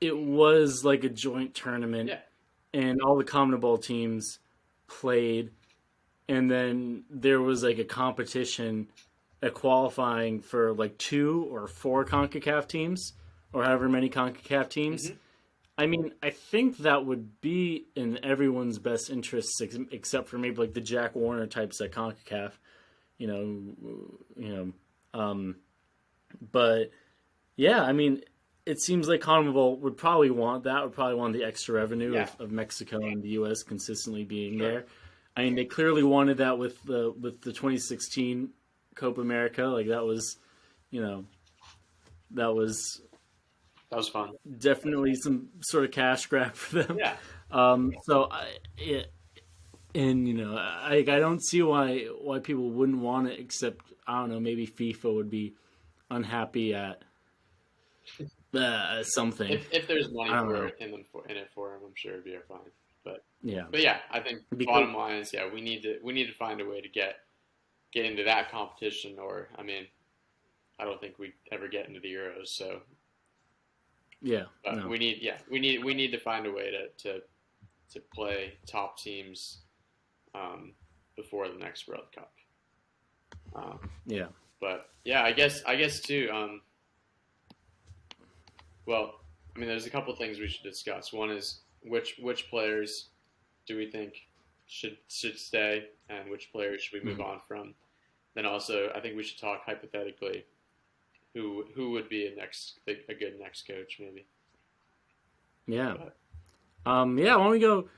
it was like a joint tournament Yeah. and all the CONMEBOL teams played, and then there was like a competition, a qualifying for like 2 or 4 CONCACAF teams, or however many CONCACAF teams. Hmm. I mean, I think that would be in everyone's best interests, except for maybe like the Jack Warner types at CONCACAF. You know. But yeah, I mean, it seems like CONMEBOL would probably want that. Would probably want the extra revenue Yeah. of Mexico and the U.S. consistently being Sure. there. I mean, they clearly wanted that with the 2016 Copa America. Like that was, you know, that was That was fun. definitely some sort of cash grab for them. Yeah. So and I don't see why people wouldn't want it, except I don't know, maybe FIFA would be unhappy at something. If there's money I don't for know. it in it for him, I'm sure it'd be fine. But Yeah, but yeah, I think because bottom line is, yeah, we need to find a way to get into that competition. Or I mean, I don't think we ever get into the Euros. So, yeah, but no, we need to find a way to play top teams before the next World Cup. Um, yeah, but yeah, I guess too. Well, I mean, there's a couple things we should discuss. One is which players do we think should stay, and which players should we move mhm, on from? Then also, I think we should talk hypothetically who would be a good next coach maybe. yeah. But Yeah. Why don't we go?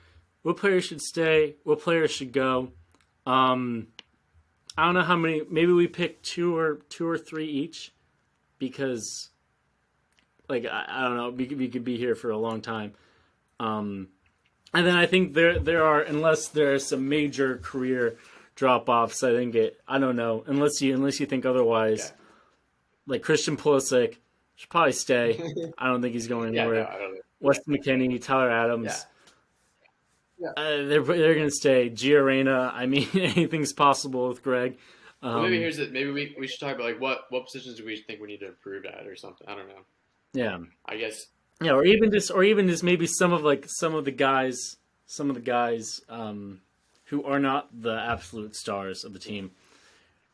What players should stay? What players should go? Um, I don't know how many. Maybe we pick two or three each, because like I don't know. We could be here for a long time. Um, and then I think there are, unless there are some major career drop offs. I think it. I don't know, unless you think yeah, otherwise. Like Christian Pulisic should probably stay. I don't think he's going yeah, no, anywhere. I don't know. Weston McKennie, Tyler Yeah, Adams, yeah. they're going to stay. Gio. I mean, anything's possible with Gregg. Well, maybe Um, here's it. Maybe we should talk about like what positions do we think we need to improve at or something. I don't know. yeah, I guess yeah, or even just maybe some of the guys who are not the absolute stars of the team,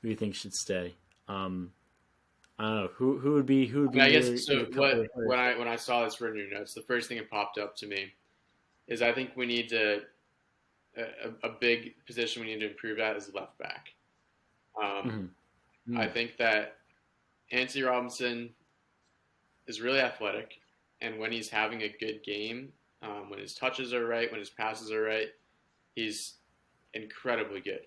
who you think should stay. I don't know who would I be mean, I your guess so. couple What of players. when I saw this written in your notes, the first thing that popped up to me is I think we need to a big position we need to improve at is left back. Um, I Mm-hmm. think that Anthony Robinson is really athletic, and when he's having a good game, when his touches are right, when his passes are right, he's incredibly good.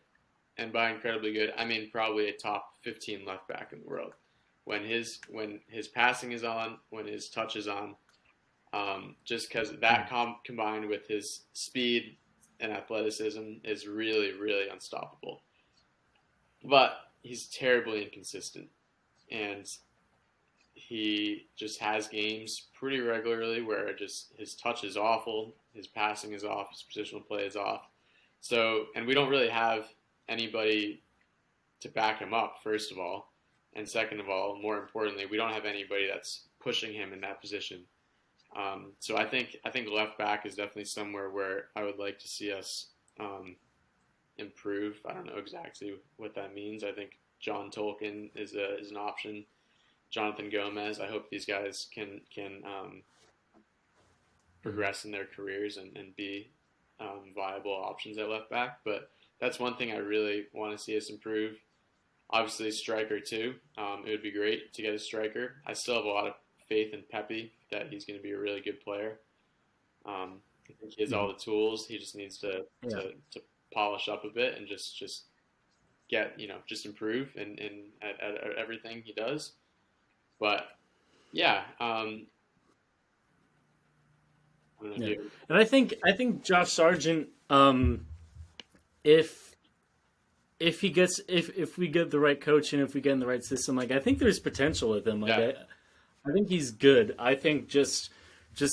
And by incredibly good, I mean probably a top 15 left back in the world. When his passing is on, when his touch is on, just because that combined with his speed and athleticism is really really unstoppable. But he's terribly inconsistent, and he just has games pretty regularly where just his touch is awful, his passing is off, his positional play is off. So, and we don't really have anybody to back him up, first of all. And second of all, more importantly, we don't have anybody that's pushing him in that position. So I think left back is definitely somewhere where I would like to see us improve. I don't know exactly what that means. I think John Tolkien is an option. Jonathan Gomez. I hope these guys can progress in their careers and be viable options at left back. But that's one thing I really want to see us improve. Obviously, striker too. It would be great to get a striker. I still have a lot of faith in Pepe that he's going to be a really good player. I think he has all the tools. He just needs to Yeah. to polish up a bit and just get just improve at everything he does. But yeah, I don't know if Yeah, you. and I think Josh Sargent, if if we get the right coach and if we get in the right system, like I think there's potential with him. Like Yeah, I think he's good. I think just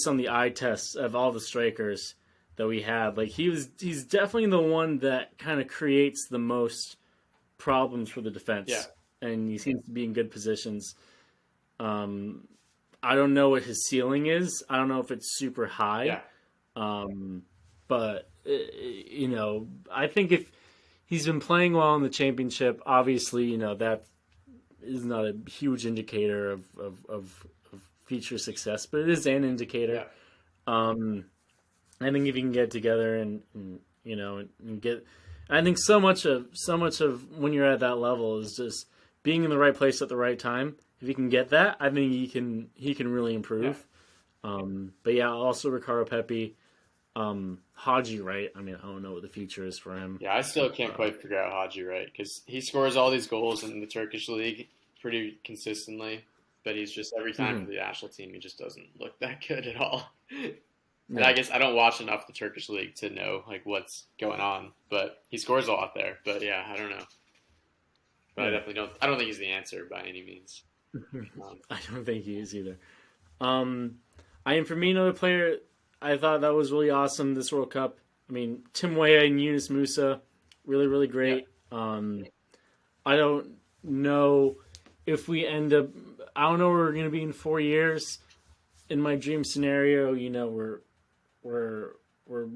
on the eye test of all the strikers that we have, like he's definitely the one that kind of creates the most problems for the yeah, defense, and he seems to be in good positions. Um, I don't know what his ceiling is. I don't know if it's super high. yeah, But I think if he's been playing well in the championship, obviously, that is not a huge indicator of future success, but it is an indicator. yeah, Um, I think if you can get together and get, I think so much of when you're at that level is just being in the right place at the right time. If you can get that, I think he can really yeah. improve. But yeah, also Ricardo Pepi, Haji, right? I mean, I don't know what the future is for him. Yeah, I still can't quite figure out Haji right because he scores all these goals in the Turkish league pretty consistently, but he's just every time for Mhm. the national team he just doesn't look that good at all. And I Yeah, guess I don't watch enough the Turkish league to know like what's going on, but he scores a lot there. But yeah, I don't know. But I yeah. definitely don't. I don't think he's the answer by any means. Um, I don't think he is either. Um, I am for me another player. I thought that was really awesome this World Cup. I mean, Tim Weah and Yunus Musa, really really yeah, great. I don't know if we end up. I don't know where we're going to be in 4 years. In my dream scenario, we're we're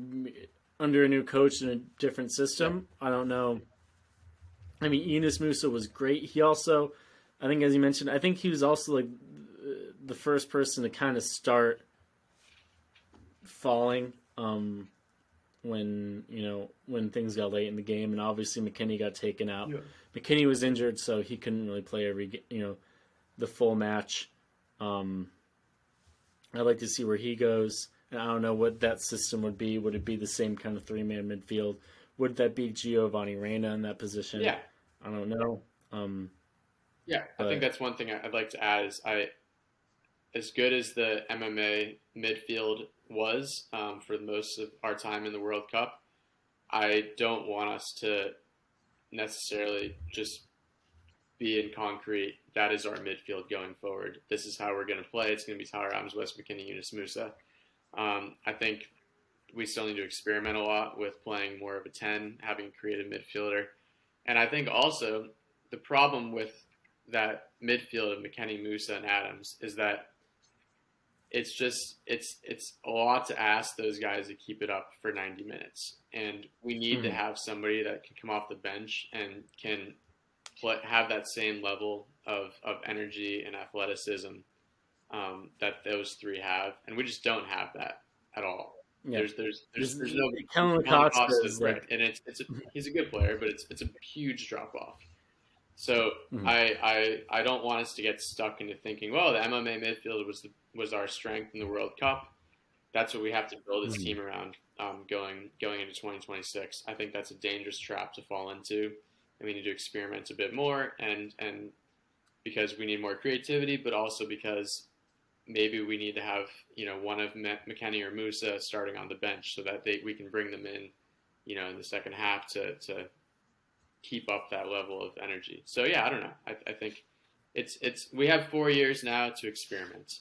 under a new coach in a different yeah, system. I don't know. I mean, Yunus Musa was great. He also, I think, as you mentioned, I think he was also like the first person to kind of start falling when things got late in the game, and obviously McKinney got taken out. yeah, McKinney was injured, so he couldn't really play the full match. Um, I'd like to see where he goes. And I don't know what that system would be. Would it be the same kind of three-man midfield? Would that be Giovanni Reina in that position? yeah. I don't know. Um, Yeah, I think but that's one thing I'd like to add is as good as the MMA midfield was for most of our time in the World Cup, I don't want us to necessarily just be in concrete. That is our midfield going forward. This is how we're going to play. It's going to be Tyler Adams, Wes McKinney, Yunus Musa. I think we still need to experiment a lot with playing more of a 10, having a creative midfielder. And I think also the problem with that midfield of McKennie, Musa, and Adams is that it's a lot to ask those guys to keep it up for 90 minutes, and we need to mhm, have somebody that can come off the bench and can have that same level of energy and athleticism that those three have, and we just don't have that at all. yeah, There's this no Kellen Kellen Acosta Acosta, is right? like, And he's a good player, but it's a huge drop off. So mhm, I don't want us to get stuck into thinking, well, the MMA midfield was our strength in the World Cup. That's what we have to build this mhm, team around going into 2026. I think that's a dangerous trap to fall into, and we need to experiment a bit more, and because we need more creativity, but also because maybe we need to have one of McKennie or Musa starting on the bench so that we can bring them in, in the second half to keep up that level of energy. So yeah, I don't know. I think it's we have 4 years now to experiment,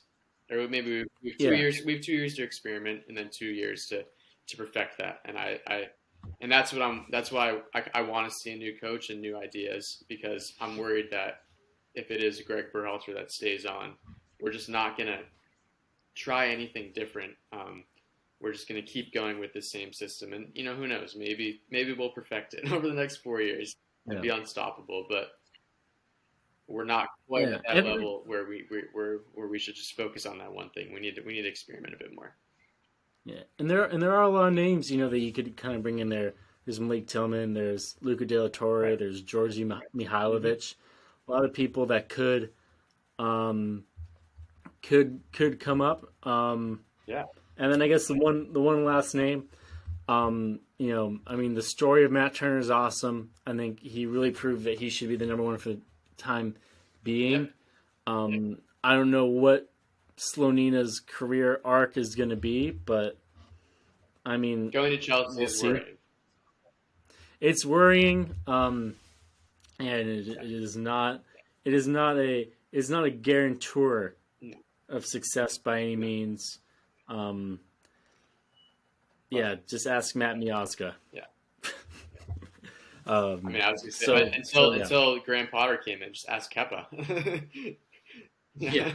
or maybe we have two yeah, years. We have 2 years to experiment, and then 2 years to perfect that. And and that's what That's why I want to see a new coach and new ideas because I'm worried that if it is Greg Berhalter that stays on, we're just not gonna try anything different. We're just going to keep going with the same system, and who knows? Maybe we'll perfect it over the next 4 years and yeah, be unstoppable. But we're not quite yeah, at that level where we should just focus on that one thing. We need to experiment a bit more. yeah, and there are a lot of names that you could kind of bring in there. There's Malik Tillman, there's Luca De La Torre, Right. there's Georgi Mm-hmm. Mihailovic. A lot of people that um, could come up. Yeah. And then I guess the one last name. I mean, the story of Matt Turner is awesome. I think he really proved that he should be the number one for the time Yep. being. I don't know what Slonina's career arc is going to be, but I mean, Going to Chelsea we'll is see. worrying. It's worrying, and it is not. It is not a guarantor No, of success by any no. means. Um, But yeah, just ask Matt Miazga. yeah, I Um, mean, I was gonna say so yeah, until Graham Potter came in, just ask Kepa. yeah, Yeah,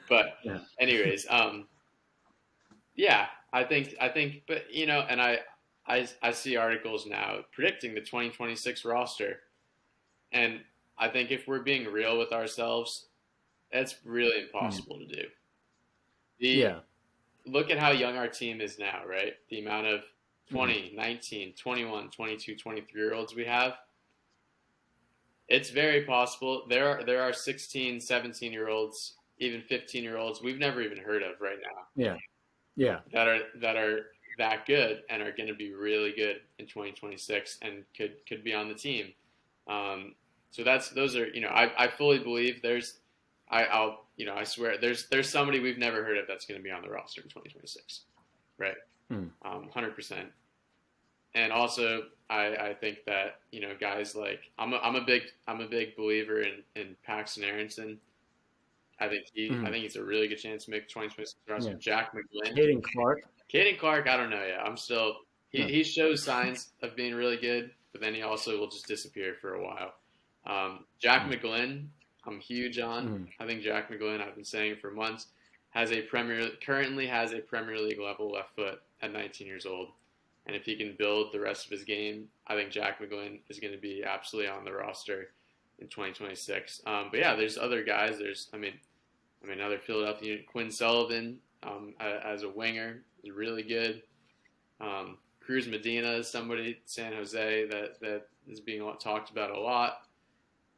but yeah. anyways, yeah, but and I see articles now predicting the 2026 roster, and I think if we're being real with ourselves, it's really Hmm. impossible to do. The Yeah. Look at how young our team is now, right? The amount of Hmm. 20, 19, 21, 22, 23 year olds we have. It's very possible there are 16, 17 year olds, even 15 year olds we've never even heard of right now Yeah. Yeah. that are that good and are going to be really good in 2026 and could be on the team. So those are I fully believe I swear there's somebody we've never heard of that's going to be on the roster in 2026, right? Hmm. 100%. And also I think that guys like I'm a big believer in Paxton Aronson. I Hmm. think he's a really good chance to make the 2026 roster. Yeah. Jack McGlynn, Caden Clark. Caden Clark, I don't know yet. I'm still No. he shows signs of being really good, but then he also will just disappear for a while. Jack Hmm. McGlynn, I'm huge on. Hmm. I think Jack McGlynn, I've been saying it for months, currently has a Premier League level left foot at 19 years old. And if he can build the rest of his game, I think Jack McGlynn is going to be absolutely on the roster in 2026. But yeah, there's other guys. Another Philadelphia Quinn Sullivan as a winger is really good. Cruz Medina is somebody San Jose that is being talked about a lot.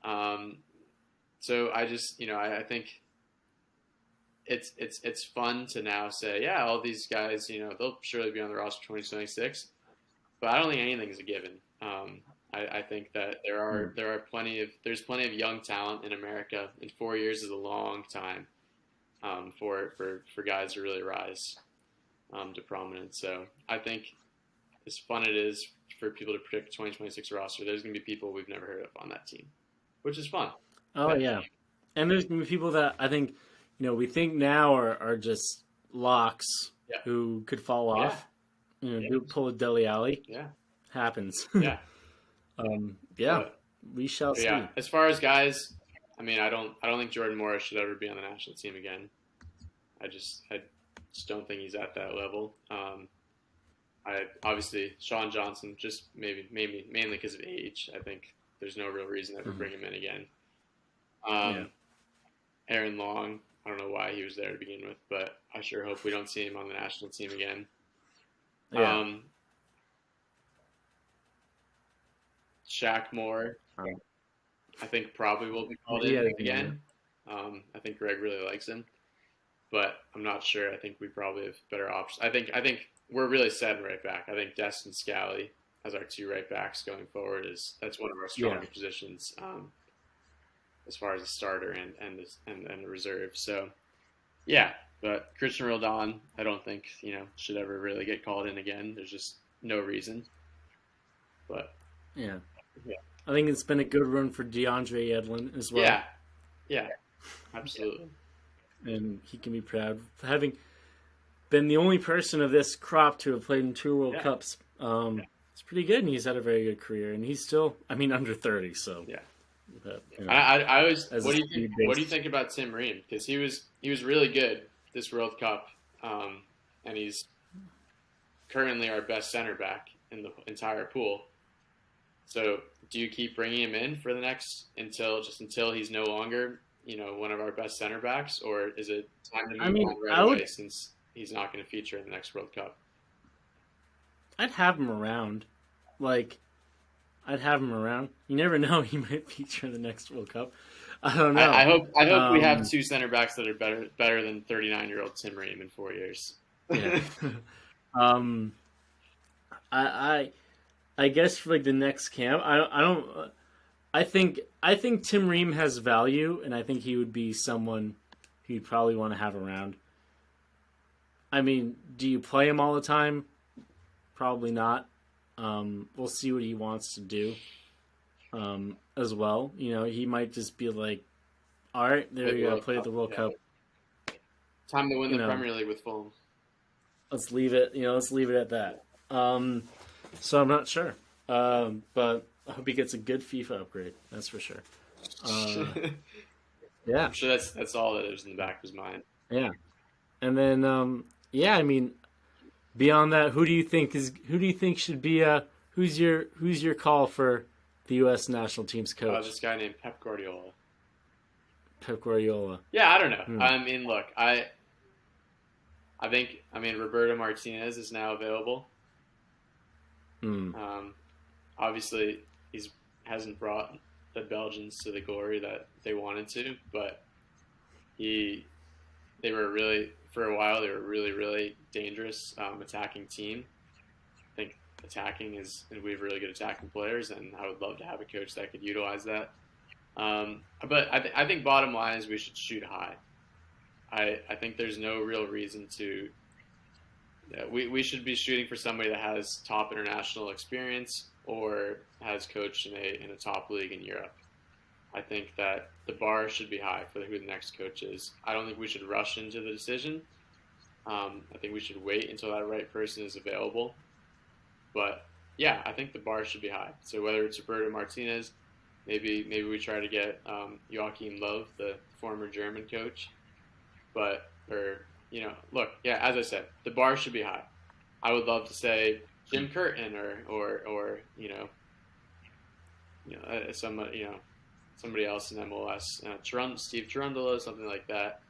Um, so I just I think it's fun to now say yeah, all these guys they'll surely be on the roster 2026, but I don't think anything's a given. I think that Hmm. there's plenty of young talent in America, and 4 years is a long time for guys to really rise to prominence. So I think as fun it is for people to predict the 2026 roster, there's going to be people we've never heard of on that team, which is fun. Oh yeah. And there's gonna be people that I think, we think now are just locks Yeah, who could fall yeah, off. Pull a Deli Alley. yeah, Happens. yeah. Yeah, But, we shall but yeah, see. as far as guys, I don't think Jordan Morris should ever be on the national team again. I just don't think he's at that level. I obviously Sean Johnson just maybe mainly because of age. I think there's no real reason to ever Mhm. bring him in again. Yeah. Um, Aaron Long, I don't know why he was there to begin with, but I sure hope we don't see him on the national team again. Yeah. Um, Shaq Moore, Um, I think probably will be called he in had a good year. again. I think Gregg really likes him, but I'm not sure. I think we probably have better options. I think we're really set in right back. I think Destin Scally as our two right backs going forward that's one of our Yeah. stronger positions as far as a starter and the reserve. So yeah, but Christian Roldan, I don't think should ever really get called in again. There's just no reason. But Yeah. yeah, I think it's been a good run for DeAndre Edlin as well, yeah, yeah, absolutely. and he can be proud of having been the only person of this crop to have played in two World Yeah, Cups. It's pretty good, and he's had a very good career, and he's still, under 30, so. yeah. But, I always. as a What do you think? speed What do you based. think about Tim Ream? Because he was really good this World Cup, and he's currently our best center back in the entire pool. So do you keep bringing him in for the next until he's no longer one of our best center backs, or is it time to I move mean, on right I would, away since he's not going to feature in the next World Cup? I'd have him around. Like, I'd have him around. You never know; he might feature in the next World Cup. I don't I know. hope we have Um, two center backs that are better than 39-year-old Tim Ream in 4 years. yeah. um, I, I guess for like the next camp, I don't. I think Tim Ream has value, and I think he would be someone who you'd probably want to have around. I mean, do you play him all the time? Probably not. We'll see what he wants to do as well. He might just be like, all right, there you go, play at the World Cup. Time to win the Premier League with Fulham. Let's leave it. Let's leave it at that. So I'm not sure, but I hope he gets a good FIFA upgrade. That's for sure. Yeah, I'm sure that's all that is in the back of his mind. Yeah, and then I mean, beyond that, who do you think should be who's your call for the U.S. national team's coach? This guy named Pep Guardiola. Pep Guardiola. Yeah, I don't know. I mean, look, I think Roberto Martinez is now available. Obviously, he hasn't brought the Belgians to the glory that they wanted to, but they were really, for a while, they were really, really dangerous attacking team. I think attacking and we have really good attacking players, and I would love to have a coach that could utilize that. But I think bottom line is we should shoot high. I think there's no real reason to. We should be shooting for somebody that has top international experience or has coached in a top league in Europe. I think that the bar should be high for who the next coach is. I don't think we should rush into the decision. I think we should wait until that right person is available. But yeah, I think the bar should be high. So whether it's Roberto Martinez, maybe we try to get Joachim Löw, the former German coach. Look, as I said, the bar should be high. I would love to say Jim Curtin or somebody else in MLS, Steve Cherundolo, something like that.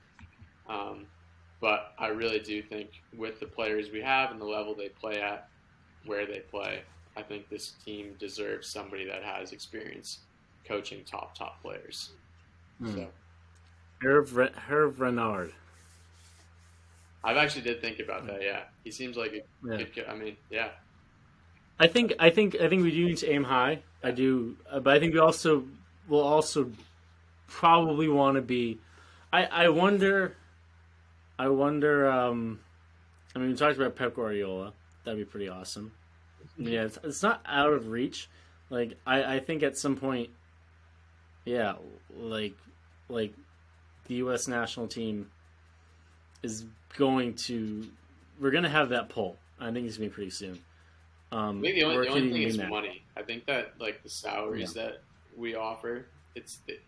But I really do think with the players we have and the level they play at, where they play, I think this team deserves somebody that has experience coaching top players. So, Hervé Renard. I've actually did think about that. Yeah, he seems like a good. I mean, yeah. I think we do need to aim high. I do, but I think we'll also probably want to be. I wonder. I mean, we talked about Pep Guardiola. That'd be pretty awesome. Yeah, it's not out of reach. Like I think at some point, yeah, like the U.S. national team is going to. We're gonna have that poll. I think it's gonna be pretty soon. I think the only thing is money. I think that like the salaries that we offer,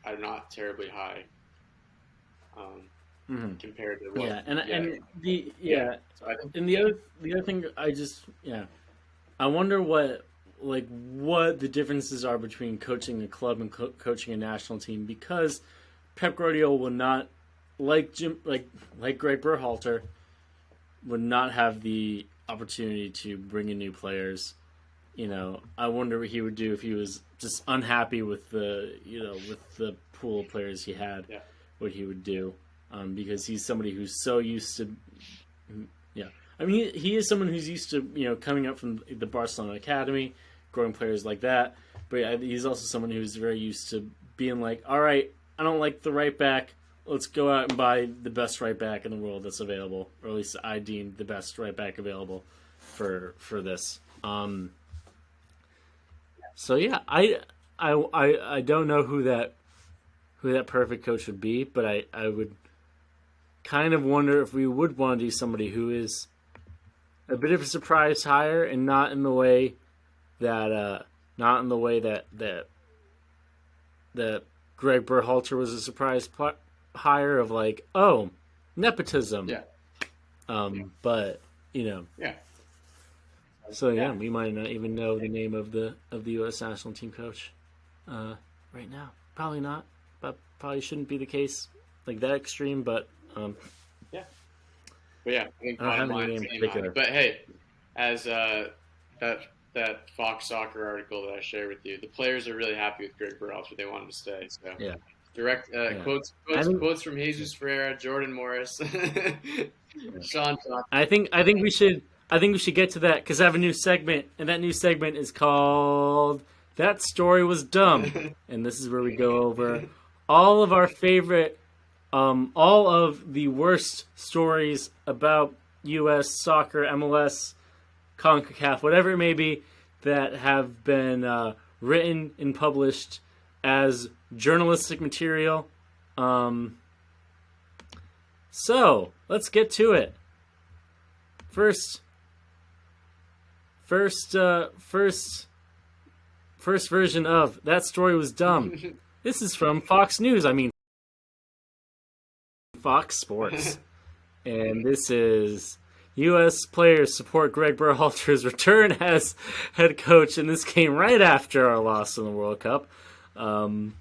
are not terribly high. Compared to what, and the other thing I wonder what the differences are between coaching a club and coaching a national team, because Pep Guardiola will not, like Gregg Berhalter, would not have the opportunity to bring in new players. I wonder what he would do if he was just unhappy with the pool of players he had. Yeah. What he would do. Because he's somebody who's so used to, I mean, he is someone who's used to, coming up from the Barcelona academy, growing players like that. But he's also someone who's very used to being like, all right, I don't like the right back. Let's go out and buy the best right back in the world that's available, or at least I deem the best right back available for this. So yeah, I don't know who that perfect coach would be, but I would kind of wonder if we would want to do somebody who is a bit of a surprise hire, and not in the way that Gregg Berhalter was a surprise hire of like, oh, nepotism. Yeah. But Yeah. So yeah, we might not even know the name of the U.S. national team coach right now. Probably not, but probably shouldn't be the case like that extreme. But I think bottom line is particular. But hey, as that Fox Soccer article that I shared with you, the players are really happy with Gregg Berhalter. They want him to stay. So direct quotes from Jesus Ferreira, Jordan Morris, Sean Johnson. I think we should get to that, because I have a new segment, and that new segment is called "That Story Was Dumb," and this is where we go over all of our favorite, all of the worst stories about U.S. soccer, MLS, CONCACAF, whatever it may be, that have been written and published as journalistic material. So let's get to it. First version of That Story Was Dumb. This is from Fox News. I mean, Fox Sports. And this is U.S. players support Gregg Berhalter's return as head coach. And this came right after our loss in the World Cup. It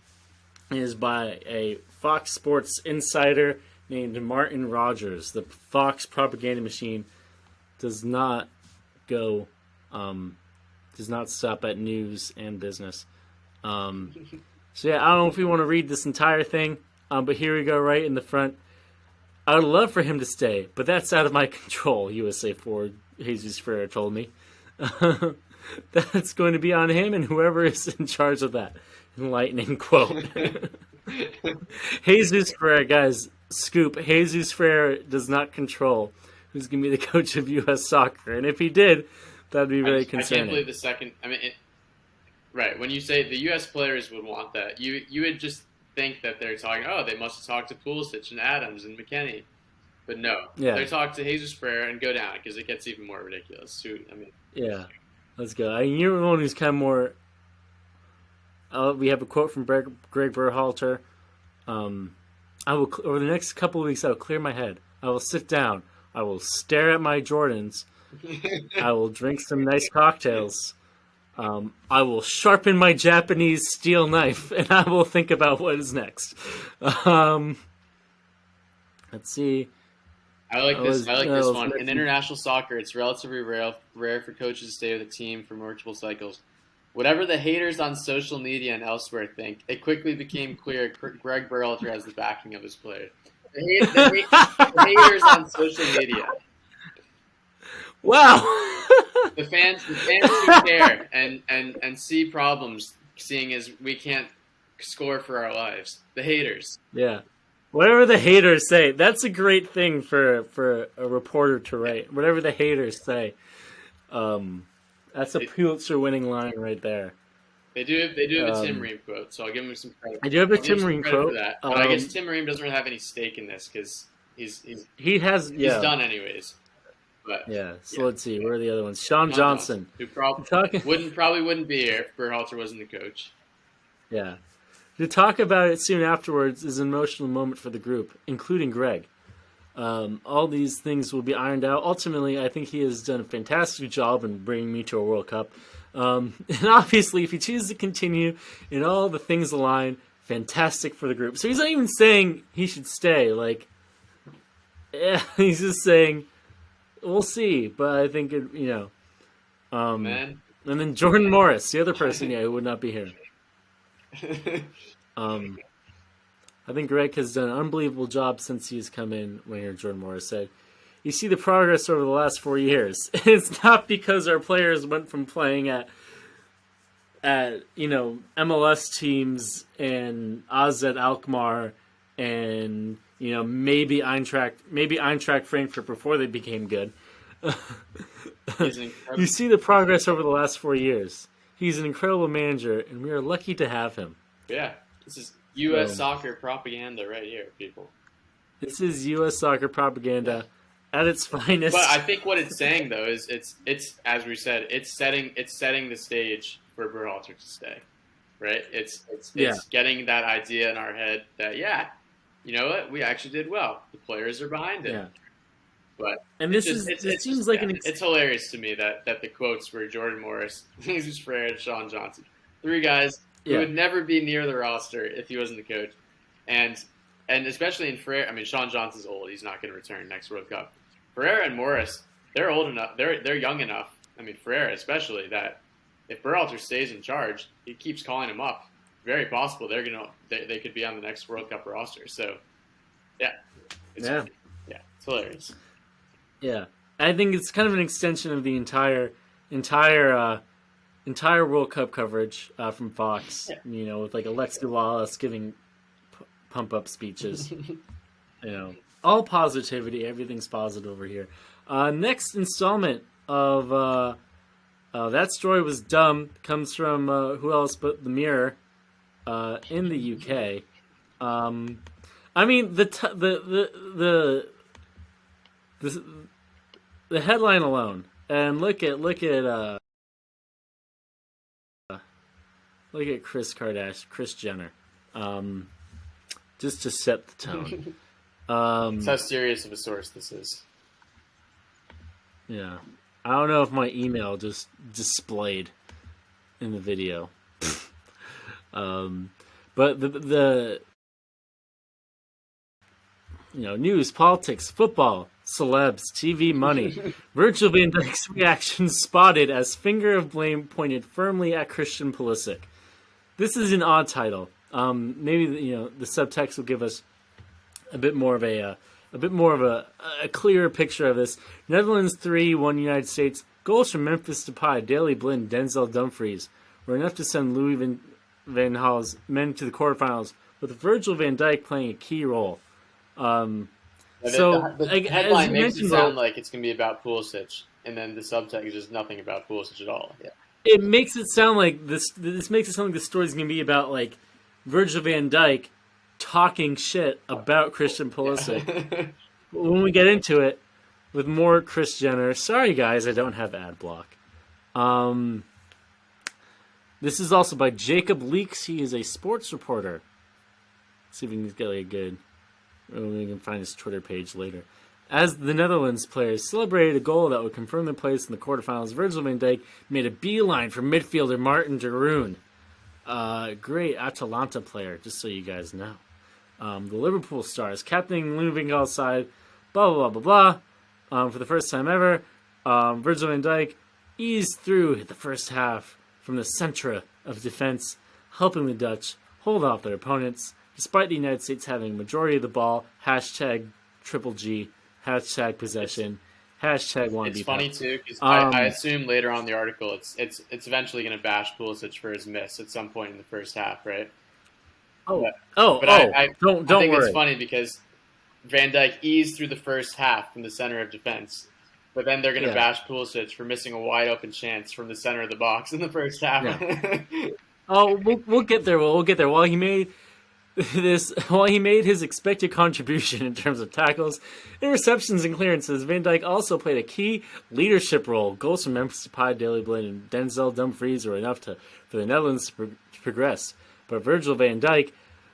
is by a Fox Sports insider named Martin Rogers. The Fox propaganda machine does not stop at news and business. So yeah, I don't know if we want to read this entire thing, but here we go right in the front. I would love for him to stay, but that's out of my control, USA forward Jesus Ferreira told me. That's going to be on him and whoever is in charge of that. Enlightening quote. Jesus Ferreira, guys, scoop. Jesus Ferreira does not control who's going to be the coach of U.S. soccer. And if he did, that would be very concerning. I can't believe the second. I mean, right. When you say the U.S. players would want that, you would just think that they're talking, oh, they must have talked to Pulisic and Adams and McKennie. But no. Yeah. They talk to Jesus Ferreira and go down because it gets even more ridiculous. Yeah. Let's go. I mean, you're the one who's kind of more. We have a quote from Gregg Berhalter. I will over the next couple of weeks. I will clear my head. I will sit down. I will stare at my Jordans. I will drink some nice cocktails. I will sharpen my Japanese steel knife, and I will think about what is next. Let's see. I like this one. In international soccer, it's relatively rare for coaches to stay with a team for multiple cycles. Whatever the haters on social media and elsewhere think, it quickly became clear Gregg Berhalter has the backing of his players. The haters on social media. Wow. the fans who care and see problems, seeing as we can't score for our lives. The haters. Yeah. Whatever the haters say, that's a great thing for a reporter to write. Whatever the haters say. That's a Pulitzer-winning line right there. They do have a Tim Ream quote, so I'll give him some credit. I do have a Tim Ream quote. For that. But I guess Tim Ream doesn't really have any stake in this because he's done anyways. But yeah, so let's see. Where are the other ones? Sean Johnson, who probably wouldn't be here if Berhalter wasn't the coach. Yeah, to talk about it soon afterwards is an emotional moment for the group, including Gregg. All these things will be ironed out. Ultimately, I think he has done a fantastic job in bringing me to a World Cup. And obviously, if he chooses to continue and all the things align, fantastic for the group. So he's not even saying he should stay. He's just saying, we'll see. But I think, Man. And then Jordan Morris, the other person, who would not be here. I think Gregg has done an unbelievable job since he's come in. When here, Jordan Morris said, "You see the progress over the last 4 years. It's not because our players went from playing at MLS teams and AZ Alkmaar and maybe Eintracht Frankfurt before they became good. You see the progress over the last 4 years. He's an incredible manager, and we are lucky to have him." Yeah, this is U.S. soccer propaganda right here, people. This is U.S. soccer propaganda at its finest. But I think what it's saying though is it's as we said, it's setting the stage for Berhalter to stay, right? It's getting that idea in our head that you know what, we actually did well. The players are behind it. Yeah. But it seems like it's hilarious to me that the quotes were Jordan Morris, Jesus Ferreira, and Sean Johnson, three guys who would never be near the roster if he wasn't the coach, and especially in Ferreira. I mean, Sean Johnson's old; he's not going to return next World Cup. Ferreira and Morris, they're old enough, they're young enough. I mean, Ferreira especially, that if Berhalter stays in charge, he keeps calling him up. Very possible they could be on the next World Cup roster. So, it's hilarious. Yeah, I think it's kind of an extension of the entire World Cup coverage from Fox. With like Alexi Wallace giving pump up speeches. All positivity. Everything's positive over here. Next installment of that story was dumb comes from who else but the Mirror in the UK. I mean the the headline alone, and look at Kris Jenner, just to set the tone. That's how serious of a source this is. Yeah, I don't know if my email just displayed in the video, but the news, politics, football, celebs, TV, money. Virgil van Dijk's reaction spotted as finger of blame pointed firmly at Christian Pulisic. This is an odd title. Maybe the subtext will give us a bit more of a clearer picture of this. Netherlands 3-1 United States. Goals from Memphis Depay, Daley Blind, Denzel Dumfries were enough to send Louis van Gaal's men to the quarterfinals, with Virgil van Dijk playing a key role. The headline makes it sound like it's going to be about Pulisic, and then the subtext is just nothing about Pulisic at all. Yeah. It makes it sound like this makes it sound like the story's going to be about like Virgil van Dijk talking shit about Christian Pulisic. Yeah. When we get into it with more Kris Jenner, sorry guys, I don't have ad block. This is also by Jacob Leaks. He is a sports reporter. Let's see if we can get like a good. We can find his Twitter page later. As the Netherlands players celebrated a goal that would confirm their place in the quarterfinals, Virgil van Dijk made a beeline for midfielder Martin de Roon. Great Atalanta player, just so you guys know. The Liverpool stars, captaining Louis van Gaal's side, blah, blah, blah, blah, blah. For the first time ever, Virgil van Dijk eased through the first half from the centre of defence, helping the Dutch hold off their opponents, despite the United States having majority of the ball, hashtag triple G, hashtag possession, hashtag wanna be. It's funny too because I assume later on in the article it's eventually going to bash Pulisic for his miss at some point in the first half, right? I think worry. It's funny because Van Dijk eased through the first half from the center of defense, but then they're going to bash Pulisic for missing a wide open chance from the center of the box in the first half. Yeah. We'll get there. We'll get there. While he made his expected contribution in terms of tackles, interceptions, and clearances, Van Dijk also played a key leadership role. Goals from Memphis Depay, Daley Blind, and Denzel Dumfries were enough for the Netherlands to progress. But Virgil van Dijk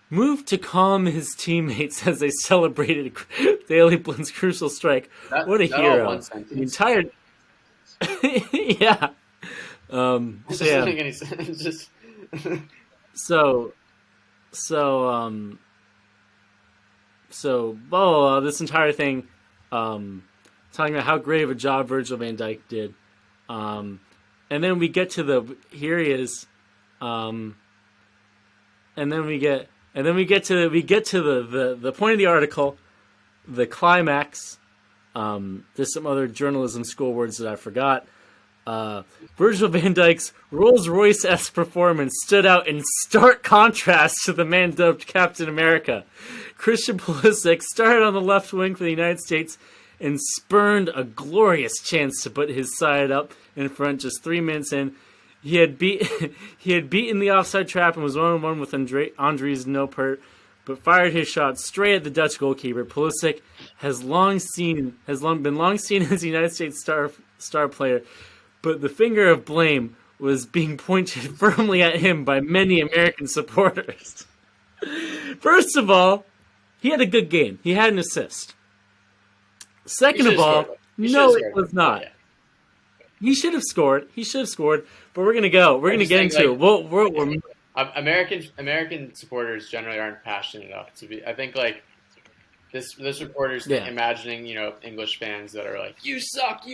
moved to calm his teammates as they celebrated Daley Blind's crucial strike. What a hero! The entire yeah. It doesn't make any sense. Just this entire thing, talking about how great of a job Virgil van Dijk did, and then we get to here he is, and then we get to the point of the article, the climax. There's some other journalism school words that I forgot. Virgil van Dijk's Rolls-Royce-esque performance stood out in stark contrast to the man dubbed Captain America. Christian Pulisic started on the left wing for the United States and spurned a glorious chance to put his side up in front just 3 minutes in. He had beaten the offside trap and was 1-on-1 with Andries Noppert, but fired his shot straight at the Dutch goalkeeper. Pulisic has been long seen as a United States star player, but the finger of blame was being pointed firmly at him by many American supporters. First of all, he had a good game. He had an assist. Second of all, no, it was not. Yeah. He should have scored. But we're gonna go. We're gonna get into it. We're American supporters generally aren't passionate enough to be. I think like this reporter's imagining English fans that are like, you suck,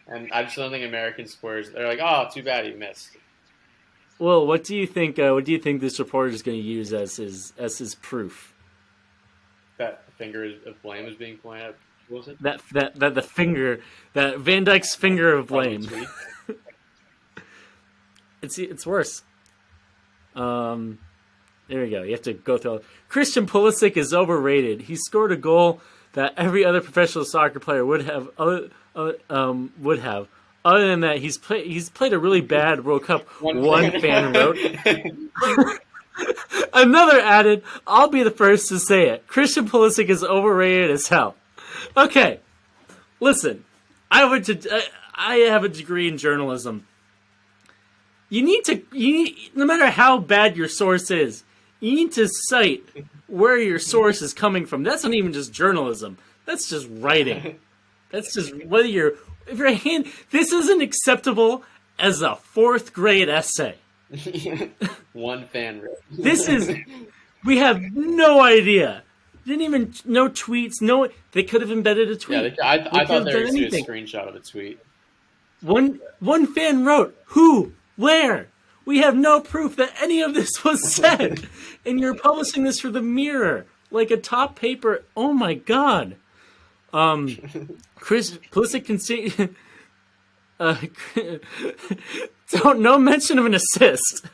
and I just don't think American supporters they're like, oh, too bad he missed. Well, what do you think? What do you think this reporter is going to use as his proof? That the finger of blame is being pointed at. What was it? That Van Dijk's finger of blame. It's worse. There we go. You have to go through. Christian Pulisic is overrated. He scored a goal that every other professional soccer player would have. Would have. Other than that, he's played a really bad World Cup. One fan wrote. Another added, "I'll be the first to say it. Christian Pulisic is overrated as hell." Okay, listen, I have a degree in journalism. You need, no matter how bad your source is, you need to cite where your source is coming from. That's not even just journalism. That's just writing. That's just this isn't acceptable as a 4th grade essay. One fan wrote. We have no idea. No tweets. They could have embedded a tweet. Yeah, I thought they were going to do a screenshot of a tweet. One fan wrote, "Who? Where? We have no proof that any of this was said." And you're publishing this for the Mirror, like a top paper. Oh my God. Chris Pulisic no mention of an assist.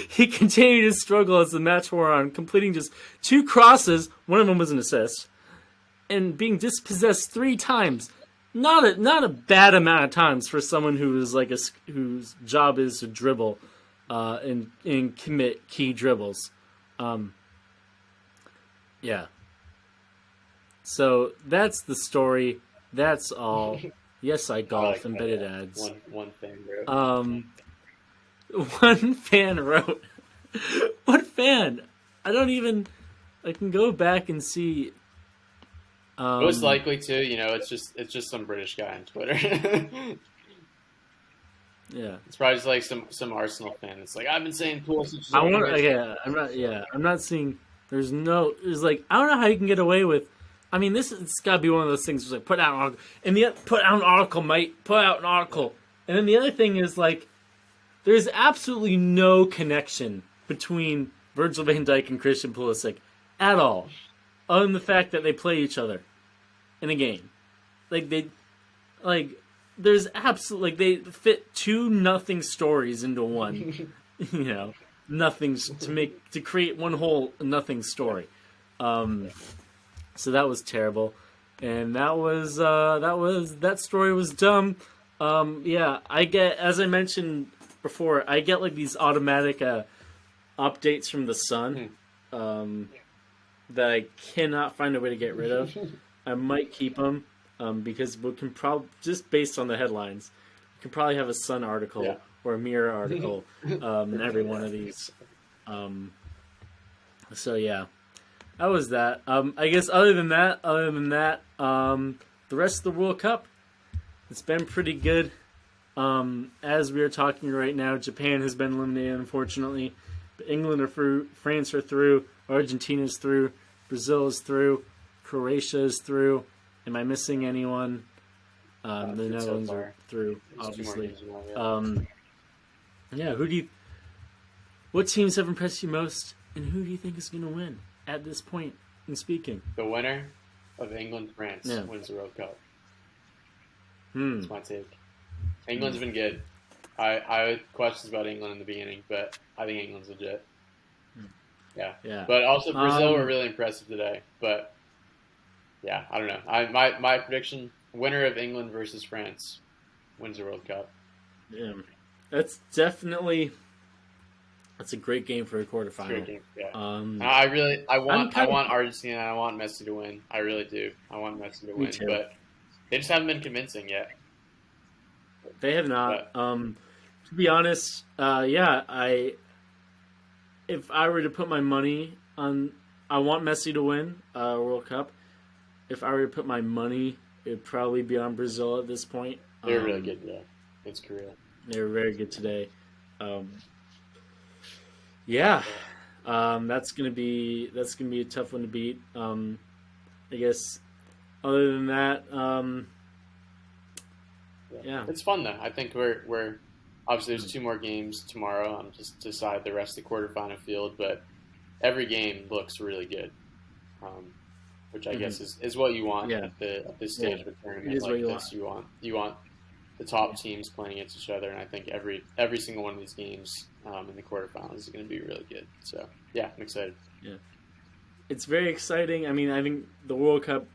He continued to struggle as the match wore on, completing just 2 crosses. One of them was an assist, and being dispossessed 3 times. Not a bad amount of times for someone whose job is to dribble, and commit key dribbles. Yeah. So that's the story. That's all. Yes, I golf. Like embedded ads. One fan wrote. One fan wrote. What fan? I can go back and see. Most likely too, it's just some British guy on Twitter. Yeah, it's probably just like some Arsenal fan. It's like, I've been saying Pulisic. I'm not seeing. I don't know how you can get away with. I mean, it's got to be one of those things. Where it's like, put out an article, and put out an article, mate. Put out an article, and then the other thing is like, there's absolutely no connection between Virgil van Dijk and Christian Pulisic at all, other than the fact that they play each other in a game. There's absolutely they fit 2 nothing stories into one. Nothing to create one whole nothing story. So that was terrible, and that story was dumb. Yeah, as I mentioned before, I get like these automatic updates from the Sun that I cannot find a way to get rid of. I might keep them because we can probably, just based on the headlines, we can probably have a Sun article or a Mirror article in every one of these. So yeah. That was that. I guess other than that, the rest of the World Cup, it's been pretty good. As we are talking right now, Japan has been eliminated, unfortunately. But England are through, France are through, Argentina's through, Brazil is through, Croatia is through. Am I missing anyone? The Netherlands are through, obviously. What teams have impressed you most, and who do you think is going to win? At this point in speaking, the winner of England-France wins the World Cup. That's my take. England's been good. I had questions about England in the beginning, but I think England's legit. Yeah. But also Brazil were really impressive today. But yeah, I don't know. My prediction: winner of England versus France wins the World Cup. Yeah, that's definitely. That's a great game for a quarterfinal. Great game, yeah. I want Argentina. I want Messi to win. I really do. I want Messi to win, but they just haven't been convincing yet. They have not. To be honest, if I were to put my money on, I want Messi to win World Cup. If I were to put my money, it'd probably be on Brazil at this point. They're really good today. It's Korea. They were very good today. Yeah, that's gonna be a tough one to beat. I guess other than that, it's fun though. I think we're obviously there's 2 more games tomorrow. Just to decide the rest of the quarterfinal field, but every game looks really good, which I guess is what you want at this stage of a tournament like this. You want the top teams playing against each other, and I think every single one of these games in the quarterfinals is going to be really good. So yeah, I'm excited. Yeah, it's very exciting. I mean, I think the World Cup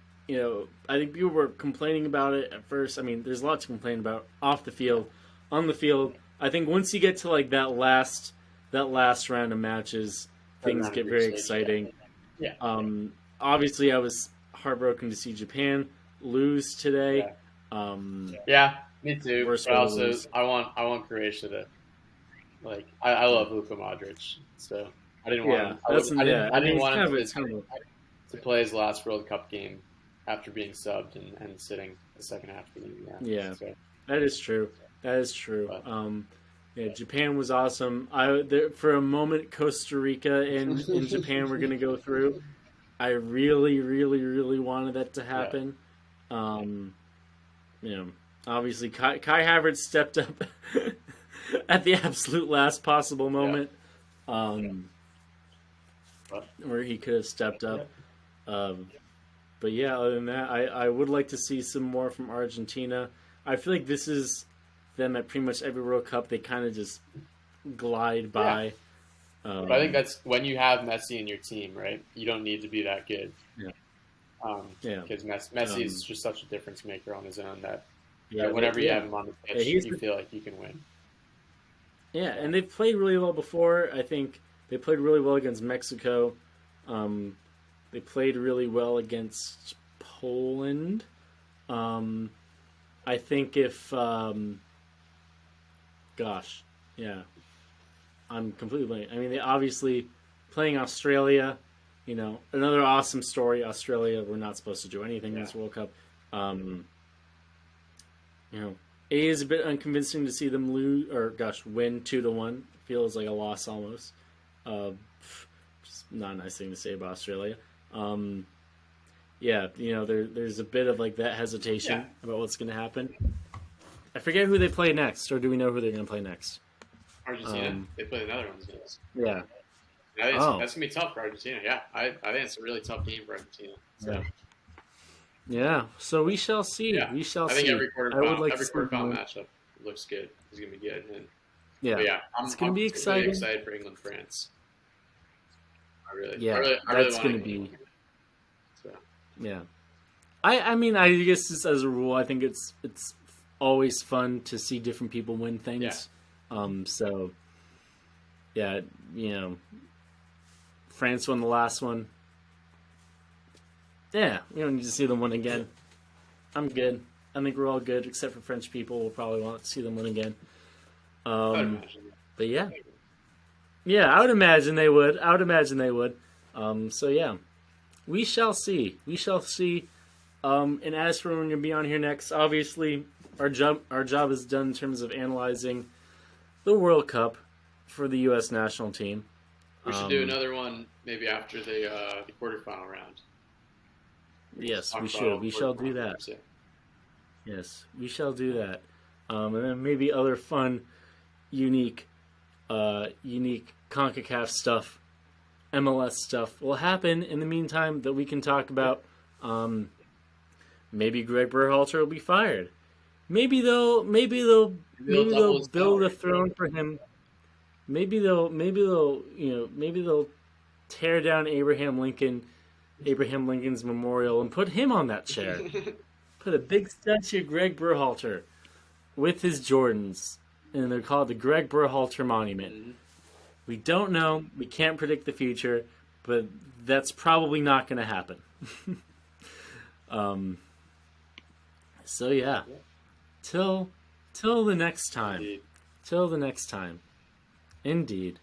I think people were complaining about it at first. I mean, there's a lot to complain about off the field, on the field. I think once you get to like that last round of matches, things Around a get group very stage, exciting. yeah. Obviously, I was heartbroken to see Japan lose today. Yeah. Um, Yeah, me too. Worst But way to also, lose. I want Croatia to like. I love Luka Modric, so I didn't want Yeah, him. that's yeah. I I mean, didn't it's want kind him of it's kind of to play his last World Cup game after being subbed and sitting the second half of the game. Yeah. yeah. So, That is true. That is true. but Yeah, Japan was awesome. For a moment, Costa Rica and Japan were going to go through. I really, really, really wanted that to yeah, happen. Um, you know, Obviously Kai Havertz stepped up at the absolute last possible yeah, moment, um, but where he could have stepped yeah, up. Um, but yeah, other than that, I would like to see some more from Argentina. I feel like this is them at pretty much every World Cup. They kind of just glide yeah. by. But I think Um, that's when you have Messi in your team, right? You don't need to be that good. yeah, Um, yeah, because Messi is um, just such a difference maker on his own that yeah, whenever you yeah. have him on the Yeah, pitch, he's you feel like you can win. yeah, So, and they've played really well before. I think they played really well against Mexico. Um, they played really well against Poland. Um, I think if, gosh, yeah, I'm completely blank. I mean, they obviously playing Australia. Another awesome story. Australia were not supposed to do anything in yeah, this World Cup. Um, you know, it is a bit unconvincing to see them lose or win 2-1. Feels like a loss almost. Uh, just not a nice thing to say about Australia. Um, yeah, there's a bit of like that yeah. hesitation about what's going to happen. I forget who they play next, or do we know who they're going to play next? Argentina, Um, they play the Netherlands. Yes. yeah. I think Oh, that's gonna be tough for Argentina. Yeah, I think it's a really tough game for Argentina. So yeah. Yeah. So we shall see. yeah, We shall I think see. I would like to every see them quarterfinal win. matchup looks good. Is gonna be good. But Yeah. yeah, It's going to be I'm particularly exciting. excited for England France. Yeah. I really That's want going to England to be. win. So Yeah. I mean, I guess just as a rule, I think it's always fun to see different people win yeah, things. So yeah, France won the last one. Yeah, we don't need to see them win again. I'm good. I think we're all good, except for French people. We'll probably want to see them win again. I would Um, imagine. but yeah, I would imagine they would. I would imagine they would. So yeah, we shall see. We shall see. And as for when we're gonna be on here next, obviously our job is done in terms of analyzing the World Cup for the U.S. national team. We should do another one maybe after the quarterfinal round. We can just Yes, talk we about all should. the We shall do quarterfinal that. games. Yeah. Yes, we shall do that. And then maybe other fun, unique CONCACAF stuff, MLS stuff will happen in the meantime that we can talk about. Maybe Greg Berhalter will be fired. Maybe they'll maybe they'll Maybe they'll maybe they'll double his build a salary. throne for him. Maybe they'll tear down Abraham Lincoln's memorial and put him on that chair. Put a big statue of Greg Berhalter with his Jordans, and they're called the Greg Berhalter Monument. Mhm. We don't know. We can't predict the future, but that's probably not going to happen. um. So yeah, Yeah, till the next time. indeed. Till the next time. Indeed.